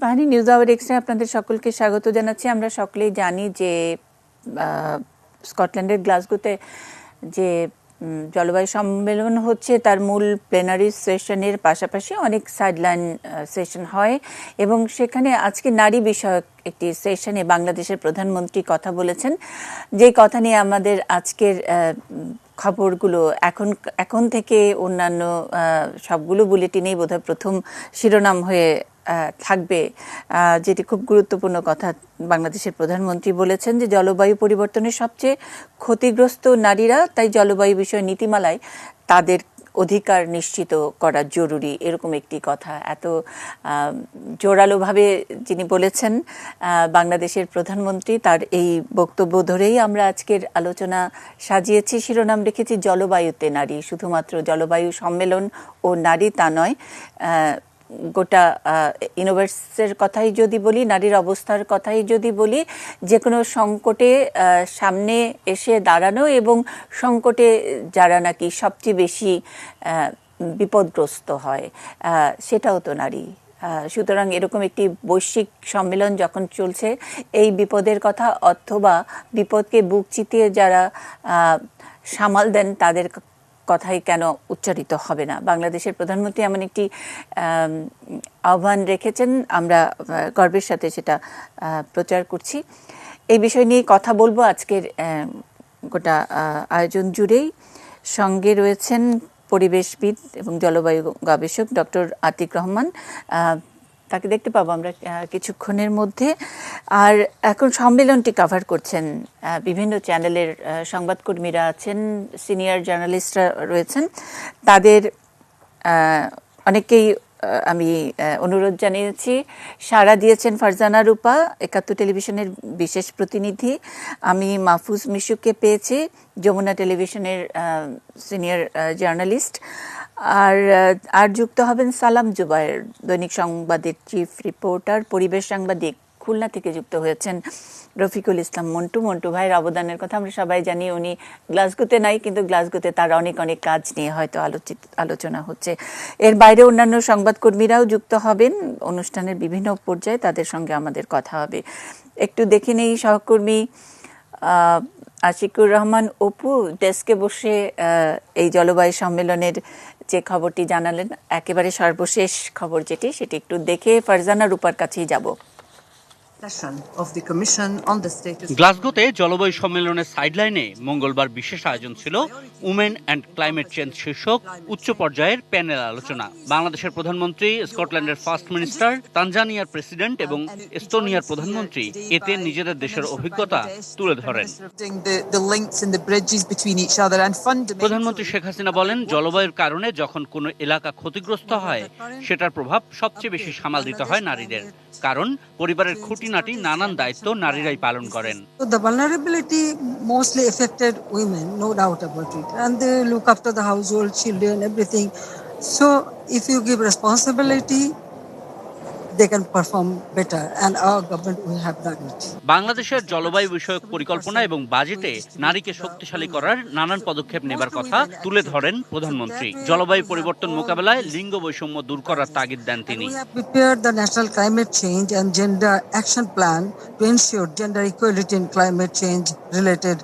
কাহানি news hour extra আপনাদের সকলকে স্বাগত জানাচ্ছি। আমরা সকলেই জানি যে স্কটল্যান্ডের গ্লাসগোতে যে জলবায়ু সম্মেলন হচ্ছে তার মূল প্লেনারি সেশনের পাশাপাশি অনেক সাইডলাইন সেশন হয় এবং সেখানে আজকে নারী বিষয়ক একটি সেশনে বাংলাদেশের প্রধানমন্ত্রী কথা বলেছেন, যে কথা নিয়ে আমাদের আজকের খবরগুলো এখন থেকে অন্যান্য সবগুলো বুলেটিনেই বোধহয় প্রথম শিরোনাম হয়ে থাকবে, যেটি খুব গুরুত্বপূর্ণ কথা। বাংলাদেশের প্রধানমন্ত্রী বলেছেন যে জলবায়ু পরিবর্তনের সবচেয়ে ক্ষতিগ্রস্ত নারীরা, তাই জলবায়ু বিষয় নীতিমালায় তাদের অধিকার নিশ্চিত করা জরুরি, এরকম একটি কথা এত জোরালোভাবে যিনি বলেছেন বাংলাদেশের প্রধানমন্ত্রী, তার এই বক্তব্য ধরেই আমরা আজকের আলোচনা সাজিয়েছি। শিরোনাম রেখেছি জলবায়ুতে নারী। শুধুমাত্র জলবায়ু সম্মেলন ও নারী তা নয়, গোটা ইউনিভার্সের কথাই যদি বলি, নারীর অবস্থার কথাই যদি বলি, যে কোনো সংকটে সামনে এসে দাঁড়ানো এবং সংকটে যারা নাকি সবচেয়ে বেশি বিপদগ্রস্ত হয় সেটাও তো নারী। সুতরাং এরকম একটি বৈশ্বিক সম্মেলন যখন চলছে, এই বিপদের কথা অথবা বিপদকে বুক চিতিয়ে যারা সামাল দেন তাদের কথাই কেন উচ্চারিত হবে না। বাংলাদেশের প্রধানমন্ত্রী এমন একটি আহ্বান রেখেছেন, আমরা গর্বের সাথে সেটা প্রচার করছি। এই বিষয় নিয়ে কথা বলবো আজকের গোটা আয়োজন জুড়েই। সঙ্গে রয়েছেন পরিবেশবিদ এবং জলবায়ু গবেষক ডক্টর আতিক রহমান, তাকে দেখতে পাবো আমরা কিছুক্ষণের মধ্যে। আর এখন সম্মেলনটি কভার করছেন বিভিন্ন চ্যানেলের সংবাদকর্মীরা আছেন, সিনিয়র জার্নালিস্টরা রয়েছেন। তাদের অনেকেই আমি অনুরোধ জানিয়েছি, সাড়া দিয়েছেন ফারজানা রূপা, ৭১ টেলিভিশনের বিশেষ প্রতিনিধি। আমি মাহফুজ মিশুকে পেয়েছি, যমুনা টেলিভিশনের সিনিয়র জার্নালিস্ট। আর যুক্ত হবেন সালাম জুবায়ের, দৈনিক সংবাদের চিফ রিপোর্টার। পরিবেশ সাংবাদিক খুলনা থেকে যুক্ত হয়েছেন রফিকুল ইসলাম মন্টু ভাইয়ের অবদানের কথা আমরা সবাই জানি। উনি গ্লাসগোতে নাই, কিন্তু গ্লাসগোতে তার অনেক কাজ নিয়ে হয়তো আলোচনা হচ্ছে। এর বাইরে অন্যান্য সংবাদকর্মীরাও যুক্ত হবেন অনুষ্ঠানের বিভিন্ন পর্যায়ে, তাদের সঙ্গে আমাদের কথা হবে। একটু দেখে নেই সহকর্মী আশিকুর রহমান অপু ডেস্কে বসে এই জলবায়ু সম্মেলনের যে খবরটি জানালেন, একেবারে সর্বশেষ খবর সেটি একটু দেখে ফারজানা রূপার কাছেই যাব। গ্লাসগোতে জলবায়ু সম্মেলনের সাইডলাইনে মঙ্গলবার বিশেষ আয়োজন ছিল উমেন অ্যান্ড ক্লাইমেট চেঞ্জ শীর্ষক উচ্চ পর্যায়ের প্যানেল আলোচনা। বাংলাদেশের প্রধানমন্ত্রী, স্কটল্যান্ডের ফার্স্ট মিনিস্টার, তানজানিয়ার প্রেসিডেন্ট এবং এস্তোনিয়ার প্রধানমন্ত্রী এতে নিজেদের দেশের অভিজ্ঞতা তুলে ধরেন। প্রধানমন্ত্রী শেখ হাসিনা বলেন, জলবায়ুর কারণে যখন কোনো এলাকা ক্ষতিগ্রস্ত হয় সেটার প্রভাব সবচেয়ে বেশি সামাল দিতে হয় নারীদের, কারণ পরিবারের খুঁটিনাটি নানান দায়িত্ব নারীরাই পালন করেন। The vulnerability mostly affected women, no doubt about it, and they look after the household, children, everything. So if you give responsibility, they can perform better, and our government will have done it. বাংলাদেশের জলবায়ু বিষয়ক পরিকল্পনা এবং বাজেটে নারীকে শক্তিশালী করার নানান পদক্ষেপ নেবার কথা তুলে ধরেন প্রধানমন্ত্রী। জলবায়ু পরিবর্তন মোকাবেলায় লিঙ্গ বৈষম্য দূর করার তাগিদ দেন তিনি। We have prepared the National Climate Change and Gender Action Plan to ensure gender equality in climate change related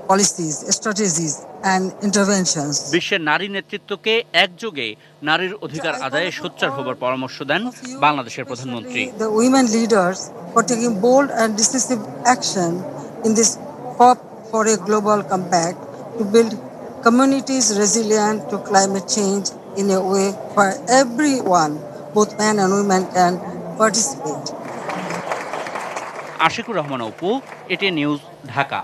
policies, strategies and interventions. বিশ্বের নারী নেতৃত্বকে একযোগে নারীর অধিকার আদায়ে সোচ্চার হবার পরামর্শ দেন বাংলাদেশের প্রধানমন্ত্রী। The women leaders for taking bold and decisive action in this COP for a global compact to build communities resilient to climate change in a way where everyone, both men and women, can participate. Ashikur Rahman Apu, ATN news, Dhaka.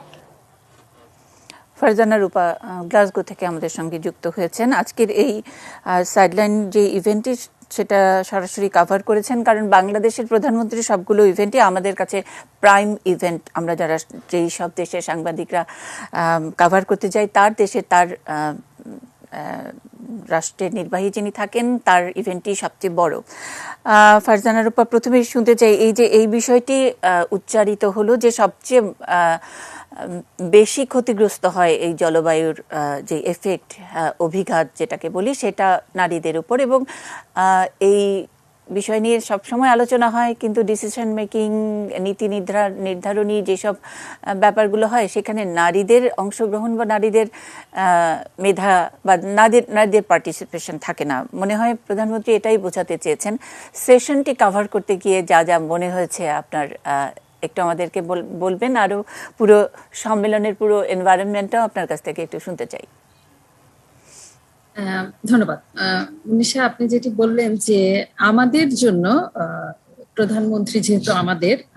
Farzana Rupa Glasgow থেকে আমাদের সঙ্গে যুক্ত হয়েছেন। আজকের এই sideline যে ইভেন্টটি সেটা সরাসরি কভার করেছেন, কারণ বাংলাদেশের প্রধানমন্ত্রীর সবগুলো ইভেন্টই আমাদের কাছে প্রাইম ইভেন্ট। আমরা যারা যেই সব দেশের সাংবাদিকরা কভার করতে যাই, তার দেশে তার রাষ্ট্রের নির্বাহী যিনি থাকেন তার ইভেন্টটি সবচেয়ে বড়। ফারজানা রূপা, প্রথমে শুনতে চাই এই বিষয়টি উচ্চারিত হলো যে সবচেয়ে বেশি ক্ষতিগ্রস্ত হয় এই জলবায়ুর যে এফেক্ট, অভিঘাত যেটাকে বলি, সেটা নারীদের উপর, এবং এই বিষয় নিয়ে সবসময় আলোচনা হয়, কিন্তু ডিসিশন মেকিং, নীতি নির্ধারণী যেসব ব্যাপারগুলো হয় সেখানে নারীদের অংশগ্রহণ বা নারীদের মেধা বা নারীদের পার্টিসিপেশন থাকে না। মনে হয় প্রধানমন্ত্রী এটাই বোঝাতে চেয়েছেন। সেশনটি কভার করতে গিয়ে যা যা মনে হয়েছে আপনার একটু আমাদেরকে বলবেন, আরও পুরো সম্মেলনের পুরো এনভায়রনমেন্টটাও আপনার কাছ থেকে একটু শুনতে চাই। ধন্যবাদ। নিশা, আপনি যেটি বললেন যে আমাদের জন্য প্রধানমন্ত্রী যেহেতু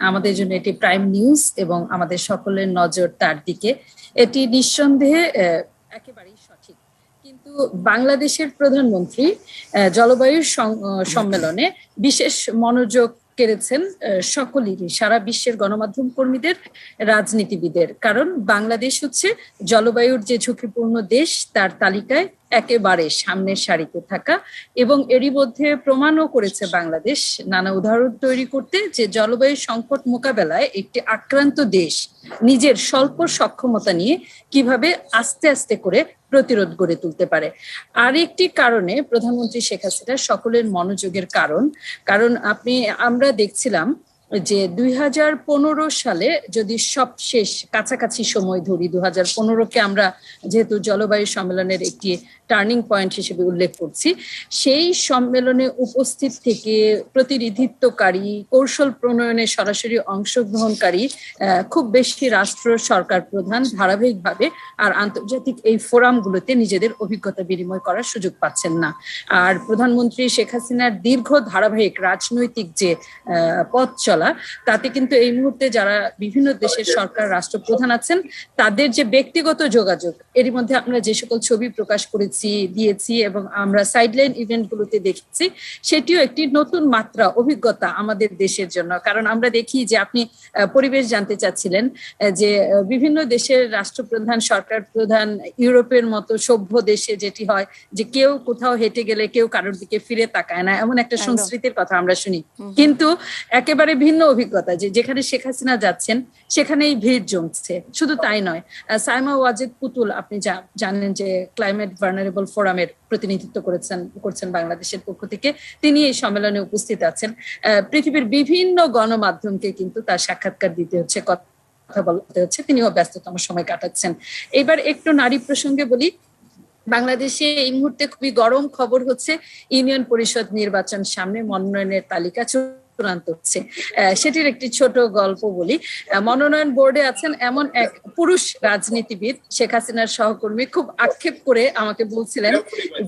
আমাদের জন্য এটি প্রাইম নিউজ এবং আমাদের সকলের নজর তার দিকে, এটি নিঃসন্দেহে একেবারেই সঠিক। কিন্তু বাংলাদেশের প্রধানমন্ত্রী জলবায়ু সম্মেলনে বিশেষ মনোযোগ কেড়েছেন সকলেরই, সারা বিশ্বের গণমাধ্যম কর্মীদের, রাজনীতিবিদের। কারণ বাংলাদেশ হচ্ছে জলবায়ুর যে ঝুঁকিপূর্ণ দেশ তার তালিকায় একেবারে সামনের সারিতে থাকা, এবং এরই মধ্যে প্রমাণও করেছে বাংলাদেশ নানা উদাহরণ তৈরি করতে যে জলবায়ু সংকট মোকাবেলায় একটি আক্রান্ত দেশ নিজের স্বল্প সক্ষমতা নিয়ে কিভাবে আস্তে আস্তে করে প্রতিরোধ গড়ে তুলতে পারে। আরেকটি কারণে প্রধানমন্ত্রী শেখ হাসিনা সকলের মনোযোগের কারণ আমরা দেখছিলাম যে 2015 সালে যদি সবশেষ কাছাকাছি সময় ধরি, 2015-কে আমরা যেহেতু জলবায়ু সম্মেলনের একটি টার্নিং পয়েন্ট হিসেবে উল্লেখ করছি, সেই সম্মেলনে উপস্থিত থেকে প্রতিনিধিত্বকারী, কৌশল প্রণয়নে সরাসরি অংশগ্রহণকারী খুব বেশি রাষ্ট্র সরকার প্রধান ধারাবাহিকভাবে আর আন্তর্জাতিক এই ফোরামগুলোতে নিজেদের অভিজ্ঞতা বিনিময় করার সুযোগ পাচ্ছেন না। আর প্রধানমন্ত্রী শেখ হাসিনার দীর্ঘ ধারাবাহিক রাজনৈতিক যে পথ চলা, তাতে কিন্তু এই মুহূর্তে যারা বিভিন্ন দেশের সরকার রাষ্ট্রপ্রধান আছেন তাদের যে ব্যক্তিগত যোগাযোগ, এরই মধ্যে আমরা যে সকল ছবি প্রকাশ দিয়েছি এবং আমরা সাইডলাইন ইভেন্টগুলোতে দেখেছি, সেটিও একটি নতুন মাত্রা অভিজ্ঞতা আমাদের দেশের জন্য। কারণ আমরা দেখি যে আপনি পরিবেশ জানতে চাচ্ছিলেন যে বিভিন্ন দেশের রাষ্ট্রপ্রধান, সরকার প্রধান, ইউরোপের মতো সভ্য দেশে যেটি হয় যে কেউ কোথাও হেঁটে গেলে কেউ কারোর দিকে ফিরে তাকায় না, এমন একটা সংস্কৃতির কথা আমরা শুনি। কিন্তু একেবারে ভিন্ন অভিজ্ঞতা যে যেখানে শেখ হাসিনা যাচ্ছেন সেখানেই ভিড় জমছে। শুধু তাই নয়, সাইমা ওয়াজেদ পুতুল, আপনি জানেন যে ক্লাইমেট ভালনারেবল ফোরামের প্রতিনিধিত্ব করছেন বাংলাদেশের পক্ষ থেকে, তিনি এই সম্মেলনে উপস্থিত আছেন। পৃথিবীর বিভিন্ন গণমাধ্যমকে কিন্তু তার সাক্ষাৎকার দিতে হচ্ছে, কথা বলতে হচ্ছে, তিনিও ব্যস্ততম সময় কাটাচ্ছেন। এবার একটু নারী প্রসঙ্গে বলি। বাংলাদেশে এই মুহূর্তে খুবই গরম খবর হচ্ছে ইউনিয়ন পরিষদ নির্বাচন সামনে, মনোনয়নের তালিকা চূড়ান্ত হচ্ছে। সেটির একটি ছোট গল্প বলি। মনোনয়ন বোর্ডে আছেন এমন এক পুরুষ রাজনীতিবিদ, শেখ হাসিনার সহকর্মী, খুব আক্ষেপ করে আমাকে বলছিলেন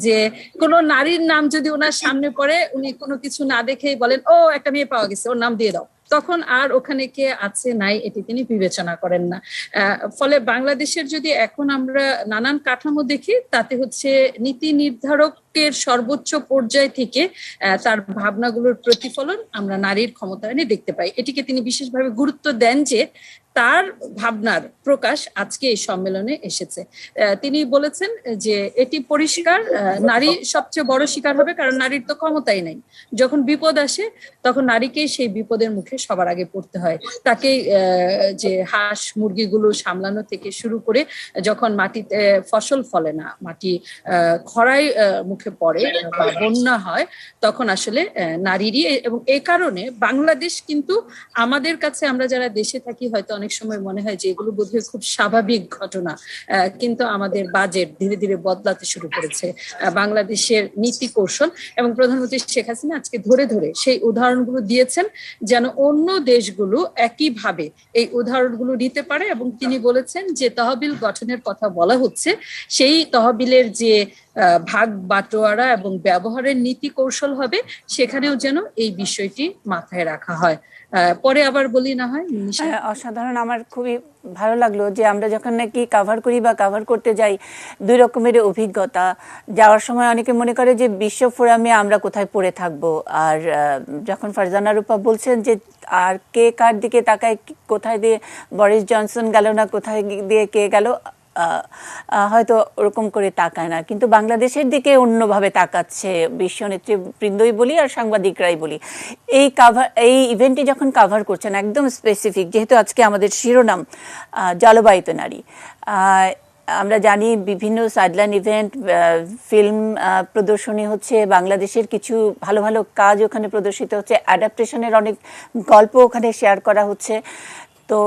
যে কোনো নারীর নাম যদি ওনার সামনে পড়ে উনি কোনো কিছু না দেখেই বলেন, ও একটা মেয়ে পাওয়া গেছে, ওর নাম দিয়ে দাও। তখন আর ওখানে কে আছে নাই এটি তিনি বিবেচনা করেন না। ফলে বাংলাদেশের যদি এখন আমরা নানান কাঠামো দেখি, তাতে হচ্ছে নীতি নির্ধারকের সর্বোচ্চ পর্যায় থেকে তার ভাবনাগুলোর প্রতিফলন আমরা নারীর ক্ষমতায়নে দেখতে পাই। এটিকে তিনি বিশেষভাবে গুরুত্ব দেন যে তার ভাবনার প্রকাশ আজকে এই সম্মেলনে এসেছে। তিনি বলেছেন যে এটি পরিষ্কার, নারী সবচেয়ে বড় শিকার হবে, কারণ নারীর তো ক্ষমতাই নাই। যখন বিপদ আসে তখন নারীকেই সেই বিপদের মুখে সবার আগে পড়তে হয়। তাকে যে হাঁস মুরগিগুলো সামলানো থেকে শুরু করে যখন মাটিতে ফসল ফলে না, মাটি খরায় মুখে পড়ে বা বন্যা হয়, তখন আসলে নারীরই। এবং এ কারণে বাংলাদেশ কিন্তু আমাদের কাছে, আমরা যারা দেশে থাকি হয়তো অনেক সময় মনে হয় যে এগুলো বোধহয় খুব স্বাভাবিক ঘটনা, কিন্তু আমাদের বাজেট ধীরে ধীরে বদলাতে শুরু করেছে, বাংলাদেশের নীতি কৌশল। এবং প্রধানমন্ত্রী শেখ হাসিনা আজকে ধরে ধরে সেই উদাহরণগুলো দিয়েছেন যেন অন্য দেশগুলো একইভাবে এই উদাহরণগুলো নিতে পারে। এবং তিনি বলেছেন যে তহবিল গঠনের কথা বলা হচ্ছে, সেই তহবিলের যে ভাগ বাটোয়ারা এবং ব্যবহারের নীতি কৌশল হবে, সেখানেও যেন এই বিষয়টি মাথায় রাখা হয়। পরে আবার বলি না হয়। অসাধারণ, আমার খুবই ভালো লাগলো যে আমরা যখন নাকি কাভার করি বা কাভার করতে যাই, দুই রকমের অভিজ্ঞতা। যাওয়ার সময় অনেকে মনে করে যে বিশ্ব ফোরামে আমরা কোথায় পড়ে থাকবো, আর যখন ফারজানা রূপা বলছেন যে আর কে কার দিকে তাকায়, কোথায় দিয়ে বরিস জনসন গেল না কোথায় দিয়ে কে গেল, হয়তো ওরকম করে তাকায় না, কিন্তু বাংলাদেশের দিকে অন্যভাবে তাকাচ্ছে বিশ্ব নেতৃবৃন্দই বলি আর সাংবাদিকরাই বলি। এই ইভেন্টটি যখন কাভার করছেন একদম স্পেসিফিক, যেহেতু আজকে আমাদের শিরোনাম জলবায়ুতে নারী, আমরা জানি বিভিন্ন সাইডলাইন ইভেন্ট, ফিল্ম প্রদর্শনী হচ্ছে, বাংলাদেশের কিছু ভালো ভালো কাজ ওখানে প্রদর্শিত হচ্ছে, অ্যাডাপ্টেশনের অনেক গল্প ওখানে শেয়ার করা হচ্ছে। তো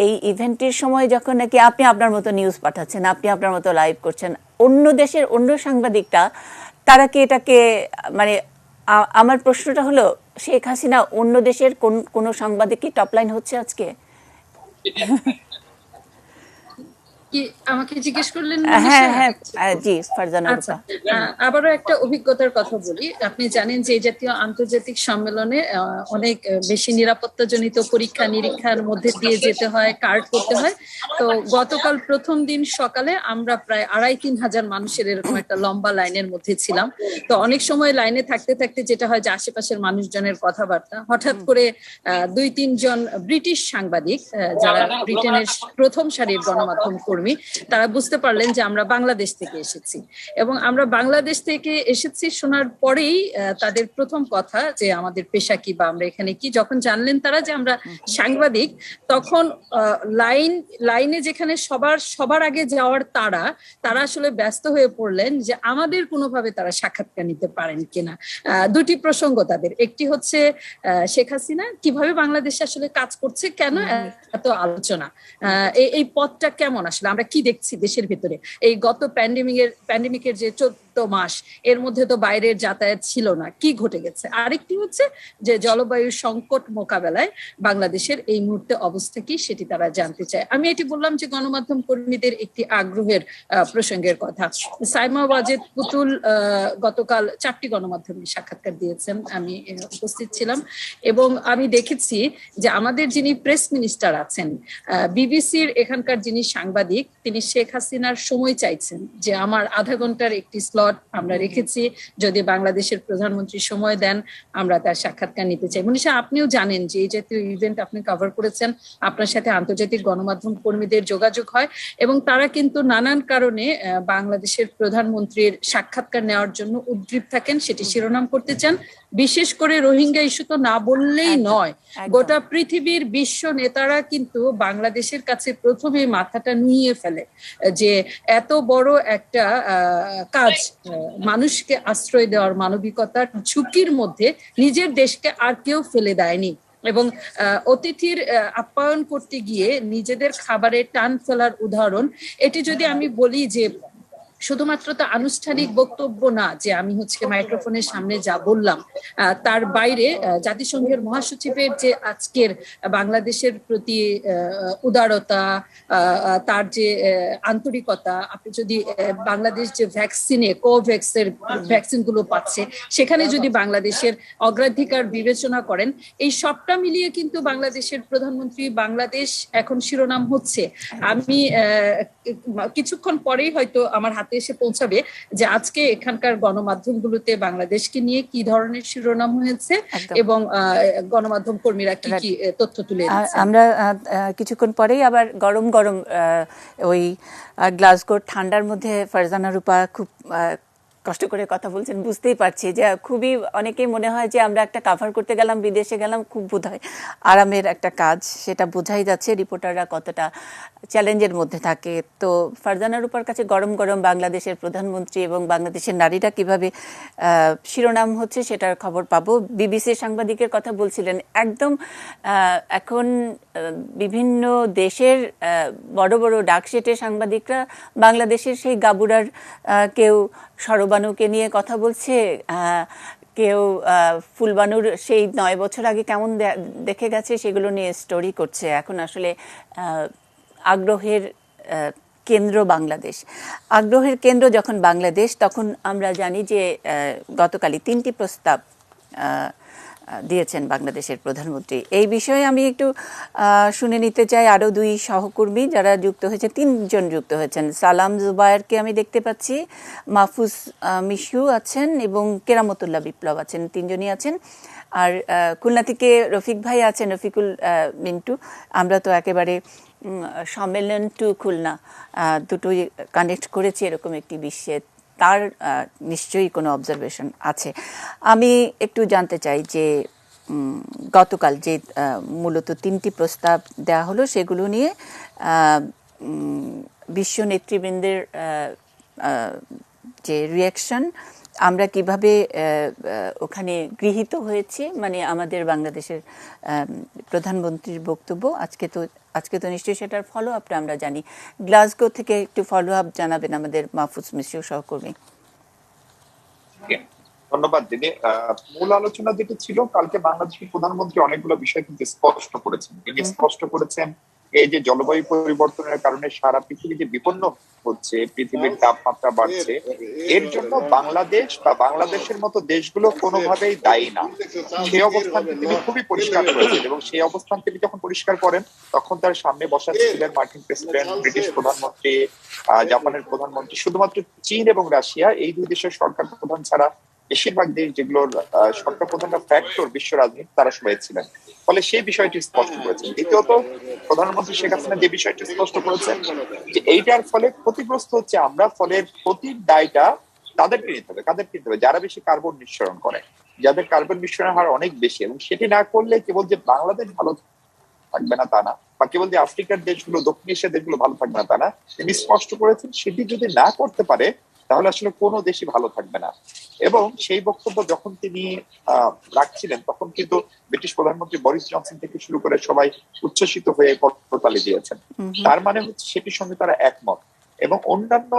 এই ইভেন্টের সময় যখন নাকি আপনি আপনার মতো নিউজ পাঠাচ্ছেন, আপনি আপনার মতো লাইভ করছেন, অন্য দেশের অন্য সাংবাদিকরা তারা কি এটাকে মানে আমার প্রশ্নটা হলো, শেখ হাসিনা অন্য দেশের কোনো সাংবাদিক কি টপ লাইন হচ্ছে আজকে? কি আমাকে জিজ্ঞেস করলেন? হ্যাঁ হ্যাঁ জি, ফারজানা আচ্ছা, রূপা। আবারও একটা অভিজ্ঞতার কথা বলি। আপনি জানেন যে এই জাতীয় আন্তর্জাতিক সম্মেলনে অনেক বেশি নিরাপত্তাজনিত পরীক্ষা নিরীক্ষার মধ্যে দিয়ে যেতে হয়, কার্ড করতে হয়। তো গতকাল প্রথম দিন সকালে আমরা প্রায় 2,500-3,000 মানুষের এরকম একটা লম্বা লাইনের মধ্যে ছিলাম। তো অনেক সময় লাইনে থাকতে থাকতে যেটা হয় যে আশেপাশের মানুষজনের কথাবার্তা, হঠাৎ করে 2-3 জন ব্রিটিশ সাংবাদিক যারা ব্রিটেনের প্রথম সারির গণমাধ্যম কর্মী, তারা বুঝতে পারলেন যে আমরা বাংলাদেশ থেকে এসেছি, এবং আমরা বাংলাদেশ থেকে এসেছি শোনার পরেই তাদের প্রথম কথা যে আমাদের পেশা কি বা আমরা এখানে কি, যখন জানলেন তারা যে আমরা সাংবাদিক, তখন লাইনে যেখানে সবার আগে যাওয়ার তারা আসলে ব্যস্ত হয়ে পড়লেন যে আমাদের কোনোভাবে তারা সাক্ষাৎকার নিতে পারেন কিনা। দুটি প্রসঙ্গ তাদের, একটি হচ্ছে শেখ হাসিনা কিভাবে বাংলাদেশে আসলে কাজ করছে, কেন এত আলোচনা, এই পথটা কেমন, আসলে আমরা কি দেখছি দেশের ভিতরে এই গত প্যান্ডেমিকের যে 14 মাস, এর মধ্যে তো বাইরের যাতায়াত ছিল না, কি ঘটে গেছে। আরেকটি হচ্ছে যে জলবায়ু সংকট মোকাবেলায় বাংলাদেশের এই মুহূর্তে অবস্থা কি, সেটি তারা জানতে চায়। আমি এটি বললাম যে গণমাধ্যম কর্মীদের একটি আগ্রহের প্রসঙ্গের কথা। সাইমা ওয়াজেদ পুতুল গতকাল 4টি গণমাধ্যমে সাক্ষাৎকার দিয়েছেন, আমি উপস্থিত ছিলাম, এবং আমি দেখেছি যে আমাদের যিনি প্রেস মিনিস্টার আছেন, বিবিসির এখানকার যিনি সাংবাদিক, তিনি শেখ হাসিনার সময় চাইছেন যে আমার আধা ঘন্টার একটি স্লট আমরা রেখেছি, যদি বাংলাদেশের প্রধানমন্ত্রী সময় দেন আমরা তার সাক্ষাৎকার নিতে চাই। মনীষা, আপনিও জানেন যে এই জাতীয় ইভেন্ট আপনি কভার করেছেন, আপনার সাথে আন্তর্জাতিক গণমাধ্যম কর্মীদের যোগাযোগ হয়, এবং তারা কিন্তু নানান কারণে বাংলাদেশের প্রধানমন্ত্রীর সাক্ষাৎকার নেওয়ার জন্য উদ্গ্রীব থাকেন, সেটি শিরোনাম করতে চান। বিশেষ করে রোহিঙ্গা ইস্যু তো না বললেই নয়, গোটা পৃথিবীর বিশ্ব নেতারা কিন্তু বাংলাদেশের কাছে প্রথমে মাথাটা নুইয়ে ফেলে যে এত বড় একটা কাজ, মানুষকে আশ্রয় দেওয়ার মানবিকতার ঝুঁকির মধ্যে নিজের দেশকে আর কেউ ফেলে দেয়নি, এবং অতিথির আপ্যায়ন করতে গিয়ে নিজেদের খাবারে টান ফেলার উদাহরণ। এটি যদি আমি বলি যে শুধুমাত্র তো আনুষ্ঠানিক বক্তব্য না, যে আমি হচ্ছে মাইক্রোফোনের সামনে যা বললাম, তার বাইরে জাতিসংঘের মহাসচিবের যে আজকের বাংলাদেশের প্রতি উদারতা, তার যে আন্তরিকতা, আপনি যদি বাংলাদেশ যে কোভ্যাক্সের ভ্যাকসিন গুলো পাচ্ছে, সেখানে যদি বাংলাদেশের অগ্রাধিকার বিবেচনা করেন, এই সবটা মিলিয়ে কিন্তু বাংলাদেশের প্রধানমন্ত্রী বাংলাদেশ এখন শিরোনাম হচ্ছে। আমি কিছুক্ষণ পরেই হয়তো আমার হাতে এসে পৌঁছাবে যে আজকে এখানকার গণমাধ্যমগুলোতে বাংলাদেশকে নিয়ে কি ধরনের শিরোনাম হয়েছে এবং গণমাধ্যম কর্মীরা কি কি তথ্য তুলে দিচ্ছেন। আমরা কিছুক্ষণ পরেই আবার গরম গরম ওই গ্লাসগোর ঠান্ডার মধ্যে ফারজানা রূপা খুব কষ্ট করে কথা বলছেন, বুঝতেই পারছি যে খুবই, অনেকেই মনে হয় যে আমরা একটা কাভার করতে গেলাম, বিদেশে গেলাম, খুব বোধহয় আরামের একটা কাজ, সেটা বোঝাই যাচ্ছে রিপোর্টাররা কতটা চ্যালেঞ্জের মধ্যে থাকে। তো ফারজানা রূপার কাছে গরম গরম বাংলাদেশের প্রধানমন্ত্রী এবং বাংলাদেশের নারীরা কিভাবে শিরোনাম হচ্ছে সেটার খবর পাবো। বিবিসির সাংবাদিকের কথা বলছিলেন, একদম এখন বিভিন্ন দেশের বড় বড় ডাকসেটের সাংবাদিকরা বাংলাদেশের সেই গাবুরার কেউ সরবানুকে নিয়ে কথা বলছে, কেউ ফুলবানুর সেই 9 বছর আগে কেমন দেখে গেছে সেগুলো নিয়ে স্টোরি করছে। এখন আসলে আগ্রহের কেন্দ্র বাংলাদেশ। আগ্রহের কেন্দ্র যখন বাংলাদেশ, তখন আমরা জানি যে গতকালই 3টি প্রস্তাব দিয়েছেন বাংলাদেশের প্রধানমন্ত্রী। এই বিষয়ে আমি একটু শুনে নিতে চাই আরও 2 সহকর্মী যারা যুক্ত হয়েছে, 3 জন যুক্ত হয়েছেন। সালাম জুবায়েরকে আমি দেখতে পাচ্ছি, মাহফুজ মিশু আছেন এবং কেরামতুল্লাহ বিপ্লব আছেন, 3 জনই আছেন। আর খুলনা থেকে রফিক ভাই আছেন, রফিকুল মিন্টু। আমরা তো একেবারে সম্মেলন টু খুলনা দুটোই কানেক্ট করেছি এরকম একটি বিশ্বে, তার নিশ্চয়ই কোনো অবজারভেশন আছে। আমি একটু জানতে চাই যে গতকাল যে মূলত 3টি প্রস্তাব দেওয়া হলো সেগুলো নিয়ে বিশ্ব নেতৃবৃন্দের যে রিয়াকশন, আমরা কিভাবে ওখানে গৃহীত হয়েছি, মানে আমাদের বাংলাদেশের প্রধানমন্ত্রীর বক্তব্য আজকে তো নিশ্চয়ই সেটার ফলো আপটা আমরা জানি। গ্লাসগো থেকে একটু ফলো আপ জানাবেন আমাদের মাহফুজ মিশ্র সহকর্মী। ধন্যবাদ দিদি। মূল আলোচনা যেটা ছিল, কালকে বাংলাদেশের প্রধানমন্ত্রী অনেকগুলো বিষয় কিন্তু স্পষ্ট করেছেন। তিনি স্পষ্ট করেছেন এই যে জলবায়ু পরিবর্তনের কারণে সারা পৃথিবী যে বিপন্ন হচ্ছে, পৃথিবীর তাপমাত্রা বাড়ছে, এর জন্য বাংলাদেশ বা বাংলাদেশের মতো দেশগুলো কোনোভাবেই দায়ী না। সেই অবস্থানকে তিনি খুবই পরিষ্কার করেছেন, এবং সেই অবস্থান তিনি যখন পরিষ্কার করেন তখন তার সামনে বসা ছিলেন মার্কিন প্রেসিডেন্ট, ব্রিটিশ প্রধানমন্ত্রী, জাপানের প্রধানমন্ত্রী। শুধুমাত্র চীন এবং রাশিয়া, এই দুই দেশের সরকার প্রধান ছাড়া বেশিরভাগ দেশ যেগুলোর সরকার প্রধানটা ফ্যাক্টর বিশ্ব রাজনীতি, তারা সবাই ছিলেন। ফলে সেই বিষয়টি স্পষ্ট করেছেন। দ্বিতীয়ত, প্রধানমন্ত্রী শেখ হাসিনা যে বিষয়টি স্পষ্ট করেছেন যে এইটার ফলে ক্ষতিগ্রস্ত হচ্ছে আমরা, ফলে ক্ষতির দায়টা তাদেরকে নিতে হবে। কাদেরকে নিতে হবে? যারা বেশি কার্বন নিঃসরণ করে, যাদের কার্বন নিঃসরণের হার অনেক বেশি। এবং সেটি না করলে কেবল যে বাংলাদেশ ভালো থাকবে না তা না, বা কেবল যে আফ্রিকার দেশগুলো, দক্ষিণ এশিয়ার দেশগুলো ভালো থাকবে না তা না। তিনি স্পষ্ট করেছেন সেটি যদি না করতে পারে তাহলে আসলে কোনো দেশই ভালো থাকবে না। এবং সেই বক্তব্য যখন তিনি রাখছিলেন তখন কিন্তু ব্রিটিশ প্রধানমন্ত্রী বরিস জনসন থেকে শুরু করে সবাই উচ্ছ্বসিত হয়ে করতালি দিয়েছেন। তার মানে হচ্ছে সেটির সঙ্গে তারা একমত। এবং অন্যান্য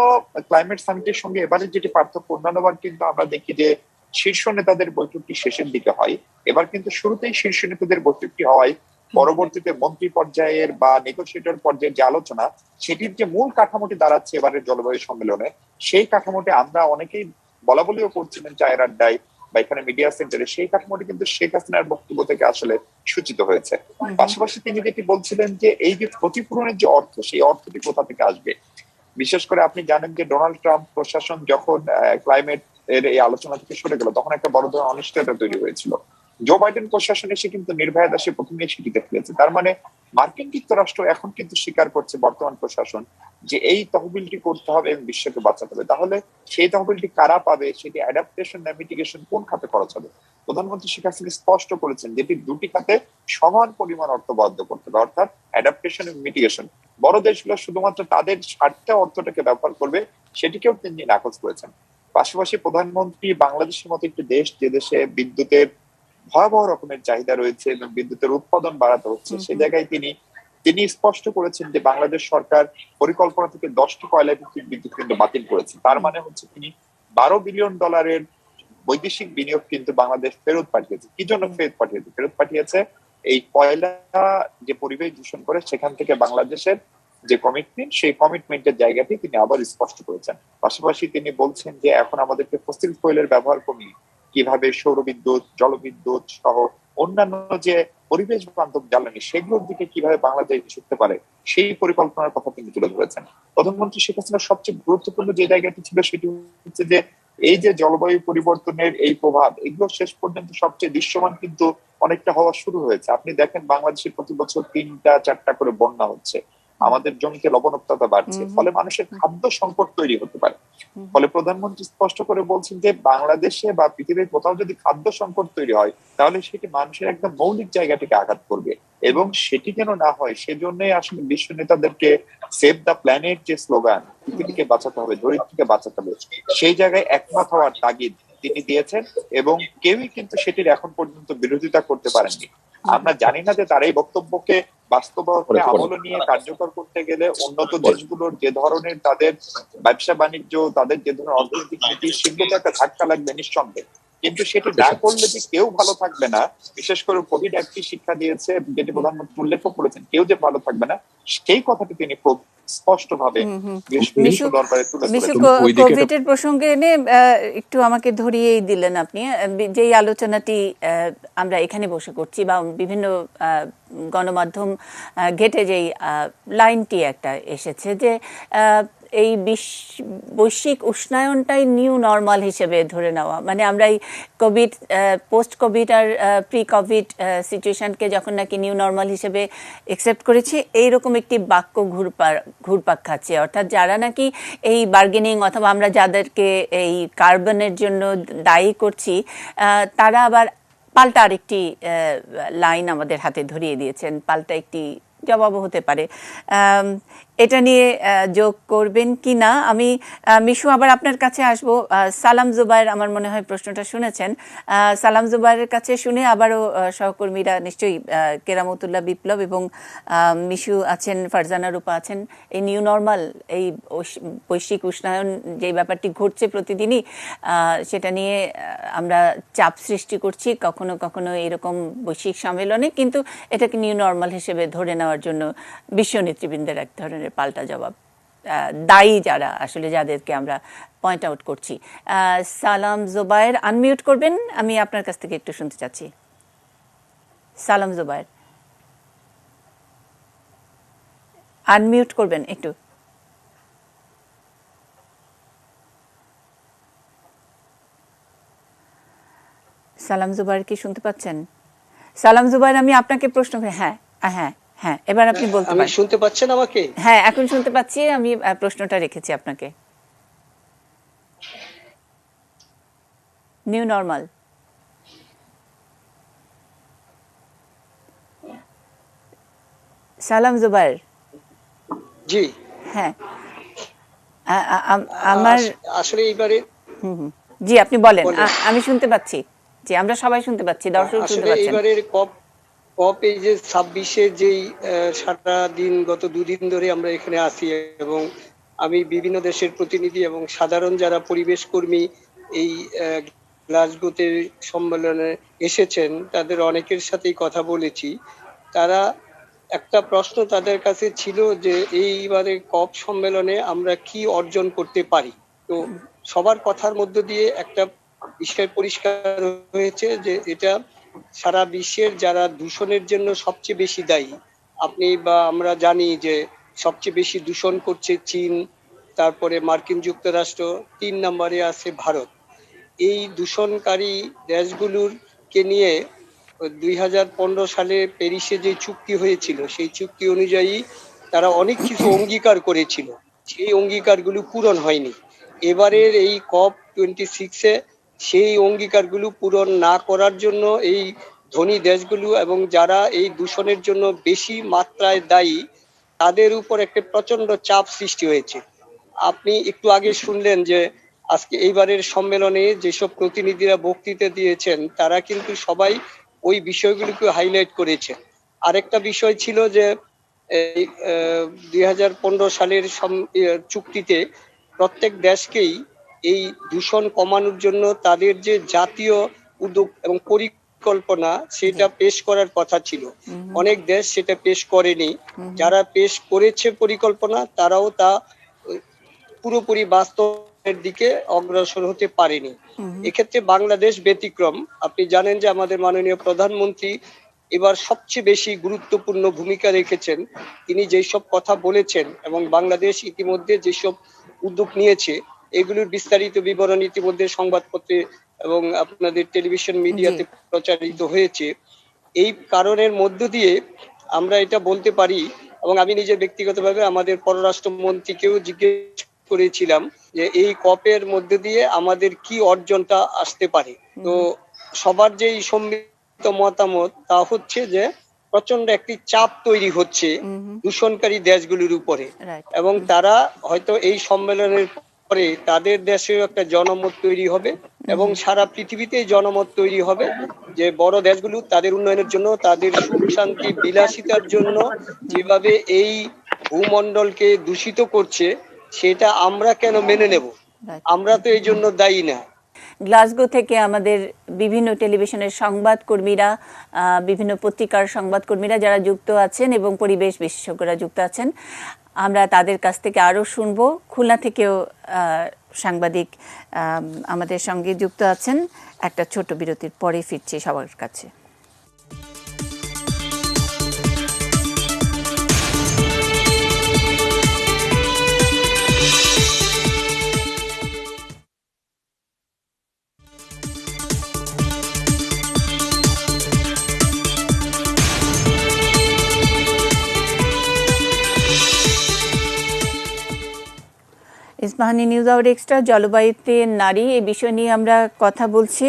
ক্লাইমেট সামিটের সঙ্গে এবারে যেটি পার্থক্য, অন্যান্যবার কিন্তু আমরা দেখি যে শীর্ষ নেতাদের বৈঠকটি শেষের দিকে হয়, এবার কিন্তু শুরুতেই শীর্ষ নেতাদের বৈঠকটি হওয়ায় পরবর্তীতে মন্ত্রী পর্যায়ের বা নেগোসিয়েটর পর্যায়ের যে আলোচনা, সেটির যে মূল কাঠামোটি দাঁড়াচ্ছে এবারের জলবায়ু সম্মেলনে, সেই কাঠামোটি আমরা অনেকেই বলা বলিও করছিলেন চায়ের আড্ডায় বা এখানে মিডিয়া সেন্টারে, সেই কাঠামোটি কিন্তু শেখ হাসিনার বক্তব্য থেকে আসলে সূচিত হয়েছে। পাশাপাশি তিনি যেটি বলছিলেন যে এই যে ক্ষতিপূরণের যে অর্থ, সেই অর্থটি কোথা থেকে আসবে। বিশেষ করে আপনি জানেন যে ডোনাল্ড ট্রাম্প প্রশাসন যখন ক্লাইমেট এর এই আলোচনা থেকে সরে গেল, তখন একটা বড় ধরনের অনিশ্চয়তা তৈরি হয়েছিল। জো বাইডেন প্রশাসন এসে কিন্তু নির্ভয়া দাসে প্রথমে সেটিতে ফেলেছে। তার মানে মার্কিন যুক্তরাষ্ট্র এখন কিন্তু স্বীকার করছে বর্তমান প্রশাসন যে এই তহবিলটি করতে হবে এবং বিশ্বকে বাঁচাতে হবে। তাহলে সেই তহবিলটি কারা পাবে, সেটি অ্যাডাপ্টেশন না মিটিগেশন, কোন খাতে খরচ হবে? প্রধানমন্ত্রী শেখ হাসিনা স্পষ্ট করেছেন যেটি দুটি খাতে সমান পরিমাণ অর্থ বরাদ্দ করতে হবে, অর্থাৎ অ্যাডাপ্টেশন এবং মিটিগেশন। বড় দেশগুলো শুধুমাত্র তাদের স্বার্থে অর্থটাকে ব্যবহার করবে, সেটিকেও তিনি নাকচ করেছেন। পাশাপাশি প্রধানমন্ত্রী বাংলাদেশের মতো একটি দেশ, যে দেশে বিদ্যুতের ভয়াবহ রকমের চাহিদা রয়েছে এবং বিদ্যুতের উৎপাদন বাড়াতে হচ্ছে, সেই জায়গায় তিনি স্পষ্ট করেছেন যে বাংলাদেশ সরকার পরিকল্পনা থেকে 10টি কয়লা ভিত্তিক বিদ্যুৎ কেন্দ্র বাতিল করেছে। তার মানে হচ্ছে তিনি $12 বিলিয়ন বৈদেশিক বিনিয়োগ কিন্তু বাংলাদেশ ফেরত পাঠিয়েছে। কি জন্য ফেরত পাঠিয়েছে? এই কয়লা যে পরিবেশ দূষণ করে, সেখান থেকে বাংলাদেশের যে কমিটমেন্ট, সেই কমিটমেন্টের জায়গাটি তিনি আবার স্পষ্ট করেছেন। পাশাপাশি তিনি বলছেন যে এখন আমাদেরকে ফসিল ফুয়েলের ব্যবহার কমিয়ে কিভাবে সৌরবিদ্যুৎ, জলবিদ্যুৎ সহ অন্যান্য যে পরিবেশ বান্ধব জ্বালানি, সেগুলোর দিকে কিভাবে বাংলাদেশ ছুটতে পারে, সেই পরিকল্পনার কথা তিনি তুলে ধরেছেন। প্রধানমন্ত্রী শেখ হাসিনার সবচেয়ে গুরুত্বপূর্ণ যে জায়গাটি ছিল সেটি হচ্ছে যে এই যে জলবায়ু পরিবর্তনের এই প্রভাব, এগুলো শেষ পর্যন্ত সবচেয়ে দৃশ্যমান কিন্তু অনেকটা হওয়া শুরু হয়েছে। আপনি দেখেন বাংলাদেশে প্রতি বছর 3-4টা করে বন্যা হচ্ছে, আমাদের জমিতে লবণাক্ততা বাড়ছে, ফলে মানুষের খাদ্য সংকট তৈরি হতে পারে। ফলে প্রধানমন্ত্রী স্পষ্ট করে বলছেন যে বাংলাদেশে বা পৃথিবীর কোথাও যদি খাদ্য সংকট তৈরি হয়, তাহলে সেটি মানুষের একদম মৌলিক জায়গাটিকে আঘাত করবে, এবং সেটি যেন না হয় সেজন্যই আসলে বিশ্ব নেতাদেরকে সেভ দ্য প্ল্যানেট যে স্লোগান, পৃথিবীকে বাঁচাতে হবে, ধরিত্রীকে বাঁচাতে হবে, সেই জায়গায় একমত হওয়ার তাগিদ তিনি দিয়েছেন, এবং কেউই কিন্তু সেটির এখন পর্যন্ত বিরোধিতা করতে পারেননি। আমরা জানি না যে তার এই বক্তব্যকে বাস্তবতায় আমল নিয়ে কার্যকর করতে গেলে উন্নত দেশগুলোর যে ধরনের তাদের ব্যবসা বাণিজ্য, তাদের যে ধরনের অর্থনৈতিক নীতি, সেগুলোতে একটা ধাক্কা লাগবে নিঃসন্দেহে। কিন্তু সেটি না করলে যে কেউ ভালো থাকবে না, বিশেষ করে কোভিড একটি শিক্ষা দিয়েছে, যেটি প্রধানমন্ত্রী উল্লেখ করেছেন, কেউ যে ভালো থাকবে না, সেই কথাটি তিনি খুব স্পষ্ট ভাবে বিশ্ব দরবারে তুলে ধরেছেন। কোভিডের প্রসঙ্গে এনে একটু আমাকে ধরিয়েই দিলেন আপনি। যেই আলোচনাটি আমরা এখানে বসে করছি বা বিভিন্ন গণমাধ্যম ঘেটে যেই লাইনটি একটা এসেছে যে এই বৈশ্বিক উষ্ণায়নটাই নিউ নর্মাল হিসেবে ধরে নেওয়া, মানে আমরা এই কোভিড, পোস্ট কোভিড আর প্রি কোভিড সিচুয়েশনকে যখন নাকি নিউ নর্মাল হিসেবে একসেপ্ট করেছি, এইরকম একটি বাক্য ঘুরপাক খাচ্ছে। অর্থাৎ যারা নাকি এই বার্গেনিং অথবা আমরা যাদেরকে এই কার্বনের জন্য দায়ী করছি, তারা আবার পাল্টা আরেকটি লাইন আমাদের হাতে ধরিয়ে দিয়েছেন, পাল্টা একটি জবাবও হতে পারে। এটা নিয়ে যোগ করবেন কি না। আমি মিশু আবার আপনার কাছে আসবো। সালাম জুবায়ের আমার মনে হয় প্রশ্নটা শুনেছেন। সালাম জুবায়ের কাছে শুনে আবারও সহকর্মীরা নিশ্চয়ই কেরামতুল্লাহ বিপ্লব এবং মিশু আছেন, ফারজানা রূপা আছেন। এই নিউ নর্মাল, এই বৈশ্বিক উষ্ণায়ন যে ব্যাপারটি ঘটছে প্রতিদিনই, সেটা নিয়ে আমরা চাপ সৃষ্টি করছি কখনো কখনো এরকম বৈশ্বিক সম্মেলনে, কিন্তু এটাকে নিউ নর্মাল হিসেবে ধরে নেওয়ার জন্য বিশ্ব নেতৃবৃন্দের এক ধরনের পাল্টা জবাব, দায়ী যারা আসলে, যাদেরকে আমরা পয়েন্ট আউট করছি। সালাম জুবায়ের আনমিউট করবেন, আমি আপনার কাছ থেকে একটু শুনতে চাচ্ছি। সালাম জুবায়ের আনমিউট করবেন একটু। সালাম জুবায়ের কি শুনতে পাচ্ছেন? সালাম জুবায়ের, আমি আপনাকে প্রশ্ন, হ্যাঁ হ্যাঁ হ্যাঁ, এবার আপনি বলতে পারেন। শুনতে পাচ্ছেন আমাকে? হ্যাঁ, এখন শুনতে পাচ্ছি। আমি প্রশ্নটা রেখেছি আপনাকে। New normal. সালাম জুবায়ের। জি হ্যাঁ, আমার আসলে এইবারে জি আপনি বলেন। আমি শুনতে পাচ্ছি। জি, আমরা সবাই শুনতে পাচ্ছি, দর্শক শুনতে আসলে পাচ্ছেন। এইবারের কপ এই যে 26-এ যেই সারা দিন গত দুদিন ধরে আমরা এখানে আছি, এবং আমি বিভিন্ন দেশের প্রতিনিধি এবং সাধারণ যারা পরিবেশ কর্মী এই গ্লাসগোতে সম্মেলনে এসেছেন, তাদের অনেকের সাথেই কথা বলেছি। তারা একটা প্রশ্ন তাদের কাছে ছিল যে এইবারে কপ সম্মেলনে আমরা কি অর্জন করতে পারি। তো সবার কথার মধ্য দিয়ে একটা বিষয় পরিষ্কার হয়েছে যে এটা সারা বিশ্বের যারা দূষণের জন্য সবচেয়ে বেশি দায়ী, আপনি বা আমরা জানি যে সবচেয়ে বেশি দূষণ করছে চীন, তারপরে মার্কিন যুক্তরাষ্ট্র, 3 নম্বরে আছে ভারত। এই দূষণকারী দেশগুলোর কে নিয়ে 2015 সালে প্যারিসে যে চুক্তি হয়েছিল, সেই চুক্তি অনুযায়ী তারা অনেক কিছু অঙ্গীকার করেছিল, সেই অঙ্গীকারগুলো পূরণ হয়নি। এবারের এই COP26-এ সেই অঙ্গীকারগুলো পূরণ না করার জন্য এই ধনী দেশগুলো এবং যারা এই দূষণের জন্য বেশি মাত্রায় দায়ী, তাদের উপর একটা প্রচন্ড চাপ সৃষ্টি হয়েছে। আপনি একটু আগে শুনলেন যে আজকে এইবারের সম্মেলনে যেসব প্রতিনিধিরা বক্তৃতা দিয়েছেন, তারা কিন্তু সবাই ওই বিষয়গুলোকে হাইলাইট করেছে। আরেকটা বিষয় ছিল যে 2015 সালের চুক্তিতে প্রত্যেক দেশকেই এই দূষণ কমানোর জন্য তাদের যে জাতীয় উদ্যোগ এবং পরিকল্পনা, সেটা পেশ করার কথা ছিল। অনেক দেশ সেটা পেশ করেনি। যারা পেশ করেছে পরিকল্পনা, তারাও তা পুরোপুরি বাস্তবের দিকে অগ্রসর হতে পারেনি। এক্ষেত্রে বাংলাদেশ ব্যতিক্রম। আপনি জানেন যে আমাদের মাননীয় প্রধানমন্ত্রী এবার সবচেয়ে বেশি গুরুত্বপূর্ণ ভূমিকা রেখেছেন। তিনি যেসব কথা বলেছেন এবং বাংলাদেশ ইতিমধ্যে যেসব উদ্যোগ নিয়েছে, এগুলোর বিস্তারিত বিবরণ ইতিমধ্যে সংবাদপত্রে এবং আপনাদের টেলিভিশন মিডিয়াতে প্রচারিত হয়েছে। এই কারণের মধ্য দিয়ে আমরা এটা বলতে পারি, এবং আমি নিজে ব্যক্তিগতভাবে আমাদের পররাষ্ট্রমন্ত্রীকেও জিজ্ঞেস করেছিলাম যে এই কপের মধ্যে দিয়ে আমাদের কি অর্জনটা আসতে পারে। তো সবার যে সম্মিলিত মতামত তা হচ্ছে যে প্রচন্ড একটি চাপ তৈরি হচ্ছে দূষণকারী দেশগুলোর উপরে, এবং তারা হয়তো এই সম্মেলনের পরে তাদের দেশেও একটা জনমত তৈরি হবে এবং সারা পৃথিবীতেই জনমত তৈরি হবে যে বড় দেশগুলো তাদের উন্নয়নের জন্য, তাদের সুখ শান্তি বিলাসিতার জন্য যেভাবে এই ভূমণ্ডলকে দূষিত করছে, সেটা আমরা কেন মেনে নেব? আমরা তো এই জন্য দায়ী না। গ্লাসগো থেকে আমাদের বিভিন্ন টেলিভিশনের সংবাদকর্মীরা, বিভিন্ন পত্রিকার সংবাদকর্মীরা যারা যুক্ত আছেন এবং পরিবেশ বিশেষজ্ঞরা যুক্ত আছেন, আমরা তাদের কাছ থেকে আরও শুনবো। খুলনা থেকেও সাংবাদিক আমাদের সঙ্গে যুক্ত আছেন। একটা ছোট বিরতির পরে ফিরছি সবার কাছে। ইস্পাহানি নিউজ আওয়ার এক্সট্রা, জলবায়ুতে নারী, এই বিষয় নিয়ে আমরা কথা বলছি।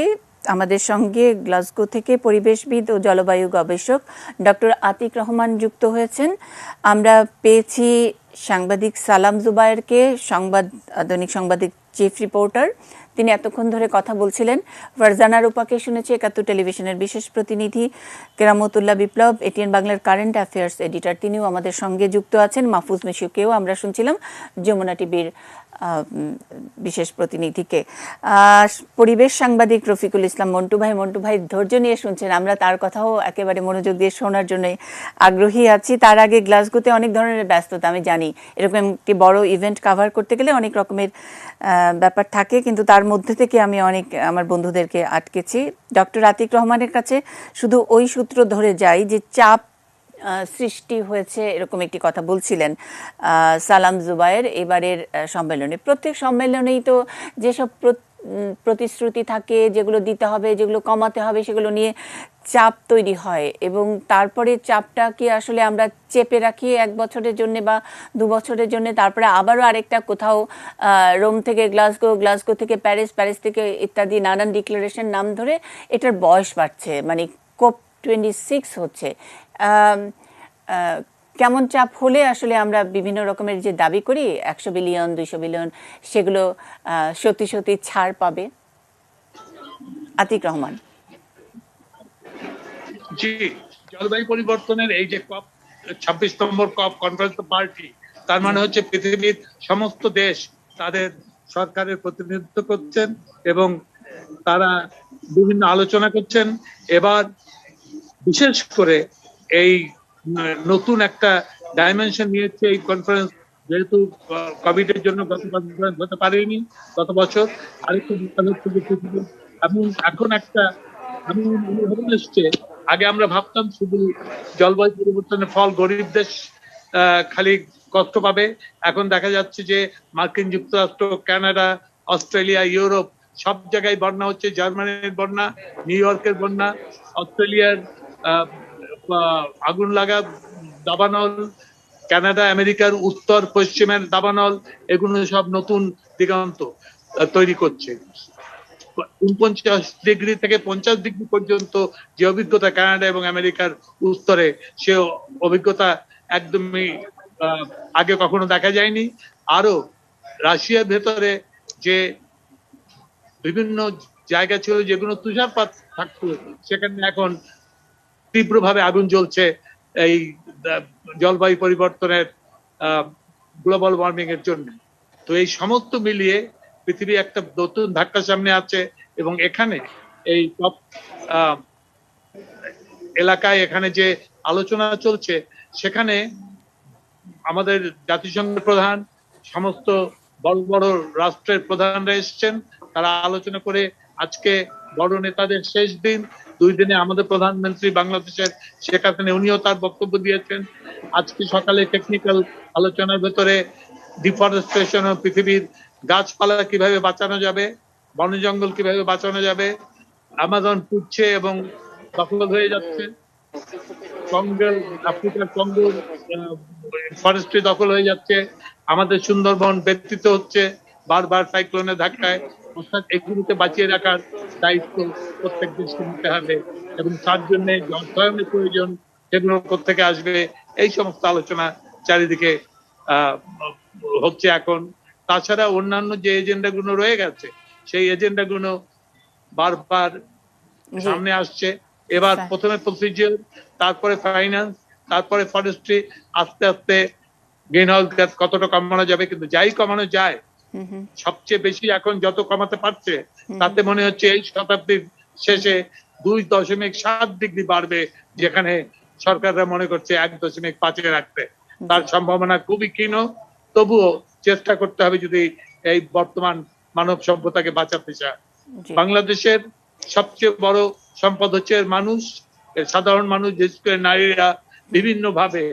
আমাদের সঙ্গে গ্লাসগো থেকে পরিবেশবিদ ও জলবায়ু গবেষক ডক্টর আতিক রহমান যুক্ত হয়েছেন। আমরা পেয়েছি সাংবাদিক সালাম জুবায়েরকে, দৈনিক সাংবাদিক চিফ রিপোর্টার, তিনি এতক্ষণ ধরে কথা বলছিলেন। ফারজানা রূপাকে শুনেছি ৭১ টেলিভিশনের বিশেষ প্রতিনিধি, কেরামতুল্লাহ বিপ্লব এটিএন বাংলার কারেন্ট অ্যাফেয়ার্স এডিটর, তিনিও আমাদের সঙ্গে যুক্ত আছেন। মাহফুজ মিশুকেও আমরা শুনছিলাম, যমুনা টিভির বিশেষ প্রতিনিধিকে। পরিবেশ সাংবাদিক রফিকুল ইসলাম মন্টু ভাই ধৈর্য নিয়ে শুনছেন, আমরা তার কথাও একেবারে মনোযোগ দিয়ে শোনার জন্য আগ্রহী আছি। তার আগে গ্লাসগোতে অনেক ধরনের ব্যস্ততা, আমি জানি এরকম একটি বড় ইভেন্ট কাভার করতে গেলে অনেক রকমের ব্যাপার থাকে, কিন্তু তার মধ্যে থেকে আমি অনেক আমার বন্ধুদেরকে আটকেছি। ডক্টর আতিক রহমানের কাছে শুধু ওই সূত্র ধরে যাই যে চাপ সৃষ্টি হয়েছে, এরকম একটি কথা বলছিলেন সালাম জুবায়ের এবারের সম্মেলনে। প্রত্যেক সম্মেলনেই তো যেসব প্রতিশ্রুতি থাকে, যেগুলো দিতে হবে, যেগুলো কমাতে হবে, সেগুলো নিয়ে চাপ তৈরি হয়, এবং তারপরে চাপটা কি আসলে আমরা চেপে রাখি 1 বছরের জন্য বা 2 বছরের জন্য, তারপরে আবারও আরেকটা কোথাও রোম থেকে গ্লাসগো থেকে প্যারিস থেকে ইত্যাদি নানান ডিক্লারেশন নাম ধরে এটার বয়স বাড়ছে, মানে COP26 হচ্ছে। কেমন চাপ হলে আসলে আমরা বিভিন্ন রকমের যে দাবি করি 100 বিলিয়ন 200 বিলিয়ন, সেগুলো সত্যি ছাড় পাবে? আতিক রহমান। জি, জলবায়ু পরিবর্তনের এই যে COP 26 নম্বর COP কনফারেন্স পার্টি, তার মানে হচ্ছে পৃথিবীর সমস্ত দেশ তাদের সরকারের প্রতিনিধিত্ব করছেন এবং তারা বিভিন্ন আলোচনা করছেন। এবার বিশেষ করে এই নতুন একটা ডাইমেনশন নিয়েছে এই কনফারেন্স, যেহেতু কোভিড এর জন্য গত কনফারেন্স হতে পারেনি গত বছর, আরেকটু এবং এখন একটা অনুভব এসছে। আগে আমরা ভাবতাম শুধু জলবায়ু পরিবর্তনের ফল গরিব দেশ খালি কষ্ট পাবে, এখন দেখা যাচ্ছে যে মার্কিন যুক্তরাষ্ট্র, কানাডা, অস্ট্রেলিয়া, ইউরোপ সব জায়গায় বন্যা হচ্ছে। জার্মানির বন্যা, নিউ ইয়র্কের বন্যা, অস্ট্রেলিয়ার আগুন লাগা দাবানল, কানাডা আমেরিকার উত্তর পশ্চিমের দাবানল, এগুলো সব নতুন দিগন্ত তৈরি করছে। ৪৯ ডিগ্রি থেকে ৫০ ডিগ্রি পর্যন্ত যে অভিজ্ঞতা কানাডা এবং আমেরিকার উত্তরে, সে অভিজ্ঞতা একদমই আগে কখনো দেখা যায়নি। আরো রাশিয়ার ভেতরে যে বিভিন্ন জায়গা ছিল যেগুলো তুষারপাত থাকতো, সেখানে এখন তীব্রভাবে আগুন জ্বলছে এই জলবায়ু পরিবর্তনের গ্লোবাল ওয়ার্মিং এর জন্য। তো এই সমস্ত মিলিয়ে পৃথিবী একটা নতুন ধাক্কা সামনে আছে, এবং এখানে এই COP এলাকায় এখানে যে আলোচনা চলছে, সেখানে আমাদের জাতিসংঘের প্রধান, সমস্ত বড় বড় রাষ্ট্রের প্রধানরা এসেছেন। তারা আলোচনা করে আজকে বড় নেতাদের শেষ দিন, 2 দিনে আমাদের প্রধানমন্ত্রী বাংলাদেশের শেখ হাসিনা, উনিও তার বক্তব্য দিয়েছেন। আজকে সকালে টেকনিক্যাল আলোচনার ভেতরে ডিফরেস্টেশন ও পৃথিবীর গাছপালা কিভাবে বাঁচানো যাবে, বন জঙ্গল কিভাবে বাঁচানো যাবে, আমাজন পুড়ছে এবং দখল হয়ে যাচ্ছে, জঙ্গল, আফ্রিকার জঙ্গল ফরেস্ট্রি দখল হয়ে যাচ্ছে, আমাদের সুন্দরবন ব্যতীত হচ্ছে বারবার সাইক্লোনের ধাক্কায়। অর্থাৎ এগুলোকে বাঁচিয়ে রাখার দায়িত্ব প্রত্যেক দেশকে নিতে হবে, এবং তার জন্য অর্থায়নের প্রয়োজন, সেগুলো কোত্থেকে আসবে, এই সমস্ত আলোচনা চারিদিকে হচ্ছে এখন। তাছাড়া অন্যান্য যে এজেন্ডা গুলো রয়ে গেছে, সেই এজেন্ডা গুলো বারবার সামনে আসছে। এবার প্রথমে প্রসিডিওর, তারপরে ফাইন্যান্স, তারপরে ফরেস্ট্রি, আস্তে আস্তে গ্রিন হাউস গ্যাস কতটা কমানো যাবে। কিন্তু যাই কমানো যায়, সবচেয়ে বেশি এখন যত কমাতে পারছে, তাতে মনে হচ্ছে এই শতাব্দীর শেষে 2.7 ডিগ্রি বাড়বে, যেখানে সরকাররা মনে করছে 1.5-এ রাখতে। তার সম্ভাবনা খুবই ক্ষীণ। তবুও চেষ্টা করতে হবে যদি এই বর্তমান মানব সভ্যতাকে বাঁচাতে চায়। বাংলাদেশের সবচেয়ে বড় সম্পদ হচ্ছে মানুষ, সাধারণ মানুষ, বিশেষ করে নারীরা বিভিন্ন ভাবে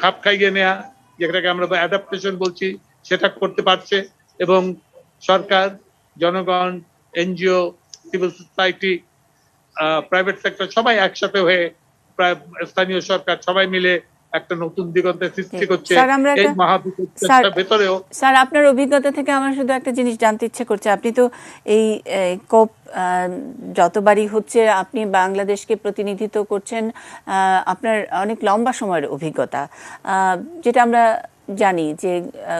খাপ খাইয়ে নেয়া, যেটাকে আমরা অ্যাডাপ্টেশন বলছি, সেটা করতে পারছে। এবং সরকার, জনগণ, NGO, civil society, private sector সবাই একসাথে হয়ে, প্রায় স্থানীয় সরকার সবাই মিলে একটা নতুন দিগন্তের সৃষ্টি করছে। এই মহাবিপদের ভেতরেও স্যার, আপনার অভিজ্ঞতা থেকে আমার শুধু একটা জিনিস জানতে ইচ্ছে করছে। আপনি তো এই COP যতবারই হচ্ছে আপনি বাংলাদেশকে প্রতিনিধিত্ব করছেন, আপনার অনেক লম্বা সময়ের অভিজ্ঞতা, যেটা আমরা জানি যে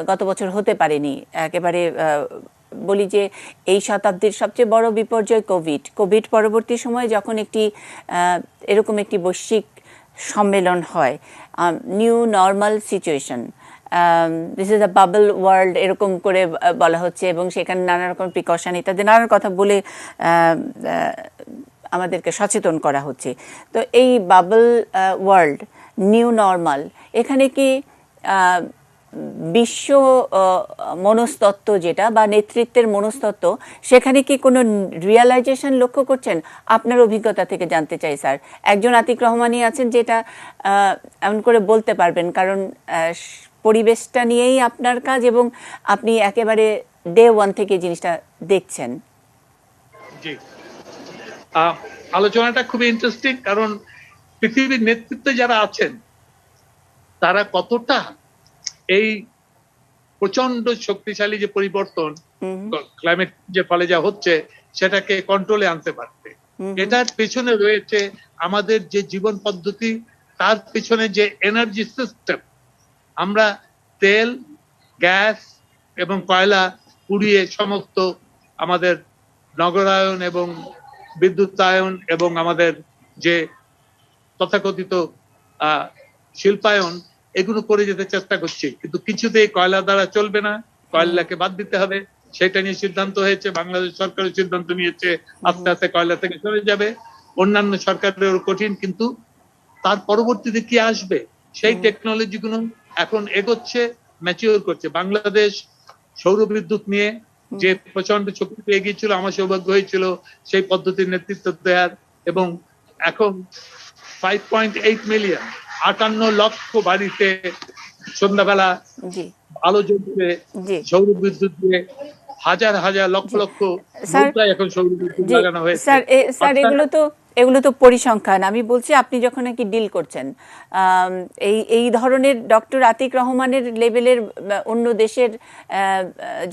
গত বছর হতে পারেনি একেবারে, বলি যে এই শতাব্দীর সবচেয়ে বড় বিপর্যয় কোভিড পরবর্তী সময়ে যখন একটি এরকম একটি বৈশ্বিক সম্মেলন হয়, new normal situation, this is a bubble world এরকম করে বলা হচ্ছে, এবং সেখানে নানা রকম প্রিকশন ইত্যাদি নানান কথা বলে আমাদেরকে সচেতন করা হচ্ছে। তো এই বাবল ওয়ার্ল্ড, নিউ নর্মাল, এখানে কি বিশ্ব মনস্তত্ত্ব যেটা বা নেতৃত্বের মনস্তত্ত্ব, সেখানে কি কোনো রিয়ালাইজেশন লক্ষ্য করছেন? আপনার অভিজ্ঞতা থেকে জানতে চাই স্যার। একজন আতিক রহমানই আছেন যেটা এমন করে বলতে পারবেন, কারণ পরিবেশটা নিয়েই আপনার কাজ এবং আপনি একেবারে ডে ওয়ান থেকে জিনিসটা দেখছেন। জি, আলোচনাটা খুবই ইন্টারেস্টিং, কারণ পৃথিবীর নেতৃত্বে যারা আছেন তারা কতটা এই প্রচন্ড শক্তিশালী যে পরিবর্তন ক্লাইমেট যে ফলে যা হচ্ছে সেটাকে কন্ট্রোলে আনতে পারবে। এটার পেছনে রয়েছে আমাদের যে জীবন পদ্ধতি, তার পেছনে যে এনার্জি সিস্টেম, আমরা তেল, গ্যাস এবং কয়লা পুড়িয়ে সমস্ত আমাদের নগরায়ন এবং বিদ্যুতায়ন এবং আমাদের যে তথাকথিত শিল্পায়ন, এগুলো করে যেতে চেষ্টা করছি, কিন্তু কিছুতেই কয়লা দ্বারা চলবে না, কয়লাকে বাদ দিতে হবে। সেটা নিয়ে সিদ্ধান্ত হয়েছে, বাংলাদেশ সরকারের সিদ্ধান্ত নিয়েছে আস্তে আস্তে কয়লা থেকে চলে যাবে। অন্যান্য সরকারের কঠিন, কিন্তু তার পরবর্তীতে কি আসবে সেই টেকনোলজি গুলো এখন এগোচ্ছে, ম্যাচিওর করছে। বাংলাদেশ সৌর বিদ্যুৎ নিয়ে যে প্রচন্ড শক্তিতে এগিয়েছিল, আমার সৌভাগ্য হয়েছিল সেই পদ্ধতির নেতৃত্ব দেওয়ার, এবং এখন 5.8 মিলিয়ন 58 লক্ষ বাড়িতে সন্ধ্যাবেলা আলো জ্বলছে সৌর বিদ্যুৎ দিয়ে, হাজার হাজার লক্ষ লক্ষ এখন সৌর বিদ্যুৎ লাগানো হয়েছে। স্যার এগুলো তো পরিসংখ্যান। আমি বলছি আপনি যখন নাকি ডিল করছেন এই ধরনের ডক্টর আতিক রহমানের লেভেলের অন্য দেশের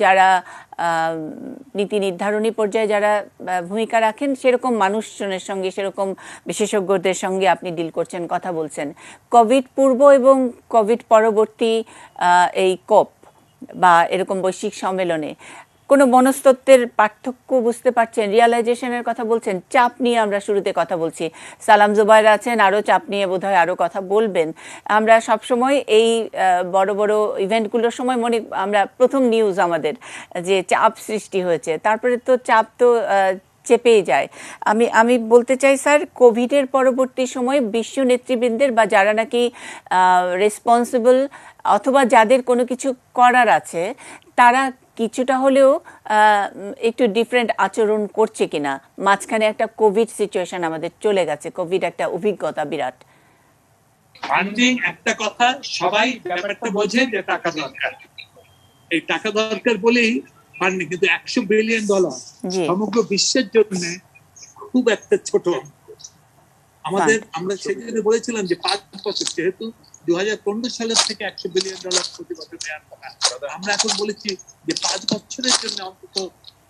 যারা নীতি নির্ধারণী পর্যায়ে যারা ভূমিকা রাখেন, সেরকম মানুষজনের সঙ্গে, সেরকম বিশেষজ্ঞদের সঙ্গে আপনি ডিল করছেন, কথা বলছেন। কোভিড পূর্ব এবং কোভিড পরবর্তী এই কোপ বা এরকম বৈশ্বিক সম্মেলনে কোনো মনস্তত্ত্বের পার্থক্য বুঝতে পারছেন? রিয়ালাইজেশনের কথা বলছেন, চাপ নিয়ে আমরা শুরুতে কথা বলছি, সালাম জুবায়ের আছেন, আরও চাপ নিয়ে বোধহয় আরও কথা বলবেন। আমরা সবসময় এই বড় বড় ইভেন্টগুলোর সময় আমরা প্রথম নিউজ আমাদের যে চাপ সৃষ্টি হয়েছে, তারপরে তো চাপ তো চেপেই যায়। আমি বলতে চাই স্যার, কোভিডের পরবর্তী সময় বিশ্ব নেতৃবৃন্দের বা যারা নাকি রেসপন্সিবল অথবা যাদের কোনো কিছু করার আছে, তারা কিছুটা হলেও একটু ডিফারেন্ট আচরণ করছে কিনা? মাঝখানে একটা কোভিড সিচুয়েশন আমাদের চলে গেছে, কোভিড একটা অভিজ্ঞতা বিরাট। ফান্ডিং একটা কথা, সবাই ব্যাপারটা বোঝে যে টাকা দরকার, এই টাকা দরকার বলেই ফান্ডিং, কিন্তু $100 বিলিয়ন সমগ্র বিশ্বের জন্য খুব একটা ছোট অঙ্ক। আমরা সেখানে বলেছিলাম যে 5 বছর, যেহেতু 2015 সালের থেকে $100 বিলিয়ন প্রতি বছর দেওয়ার কথা, আমরা এখন বলেছি যে 5 বছরের জন্য অন্তত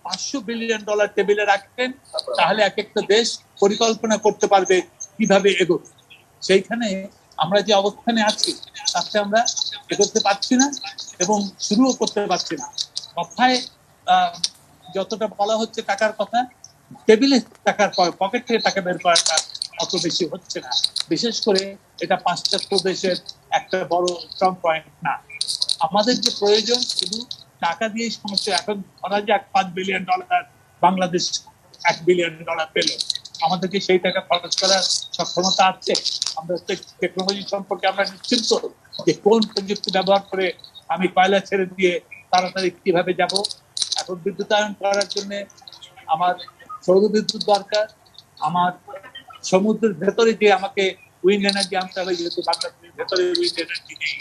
$500 বিলিয়ন টেবিলে রাখবেন, তাহলে এক একটা দেশ পরিকল্পনা করতে পারবে কিভাবে এগোবে। সেইখানে আমরা যে অবস্থানে আছি তাতে আমরা এগোতে পারছি না এবং শুরুও করতে পারছি না। কথায় যতটা বলা হচ্ছে টাকার কথা, টেবিলে টাকার পকেট থেকে টাকা বের করাটা অত বেশি হচ্ছে না। বিশেষ করে এটা পাশ্চাত্য দেশের একটা বড় স্ট্রং পয়েন্ট না। আমাদের যে প্রয়োজন শুধু টাকা দিয়েই সমস্যা। এখন ধরা যাক $5 বিলিয়ন, বাংলাদেশ $1 বিলিয়ন পেল, আমাদেরকে সেই টাকা খরচ করার সক্ষমতা আছে? আমরা টেকনোলজি সম্পর্কে আমরা নিশ্চিন্ত যে কোন প্রযুক্তি ব্যবহার করে আমি কয়লা ছেড়ে দিয়ে তাড়াতাড়ি কিভাবে যাব। এখন বিদ্যুতায়ন করার জন্য আমার সৌর বিদ্যুৎ দরকার, আমার সমুদ্রের ভেতরে যে আমাকে উইন্ড এনার্জি আনতে হবে, যেহেতু বাংলাদেশের ভেতরে উইন্ড এনার্জি নেই।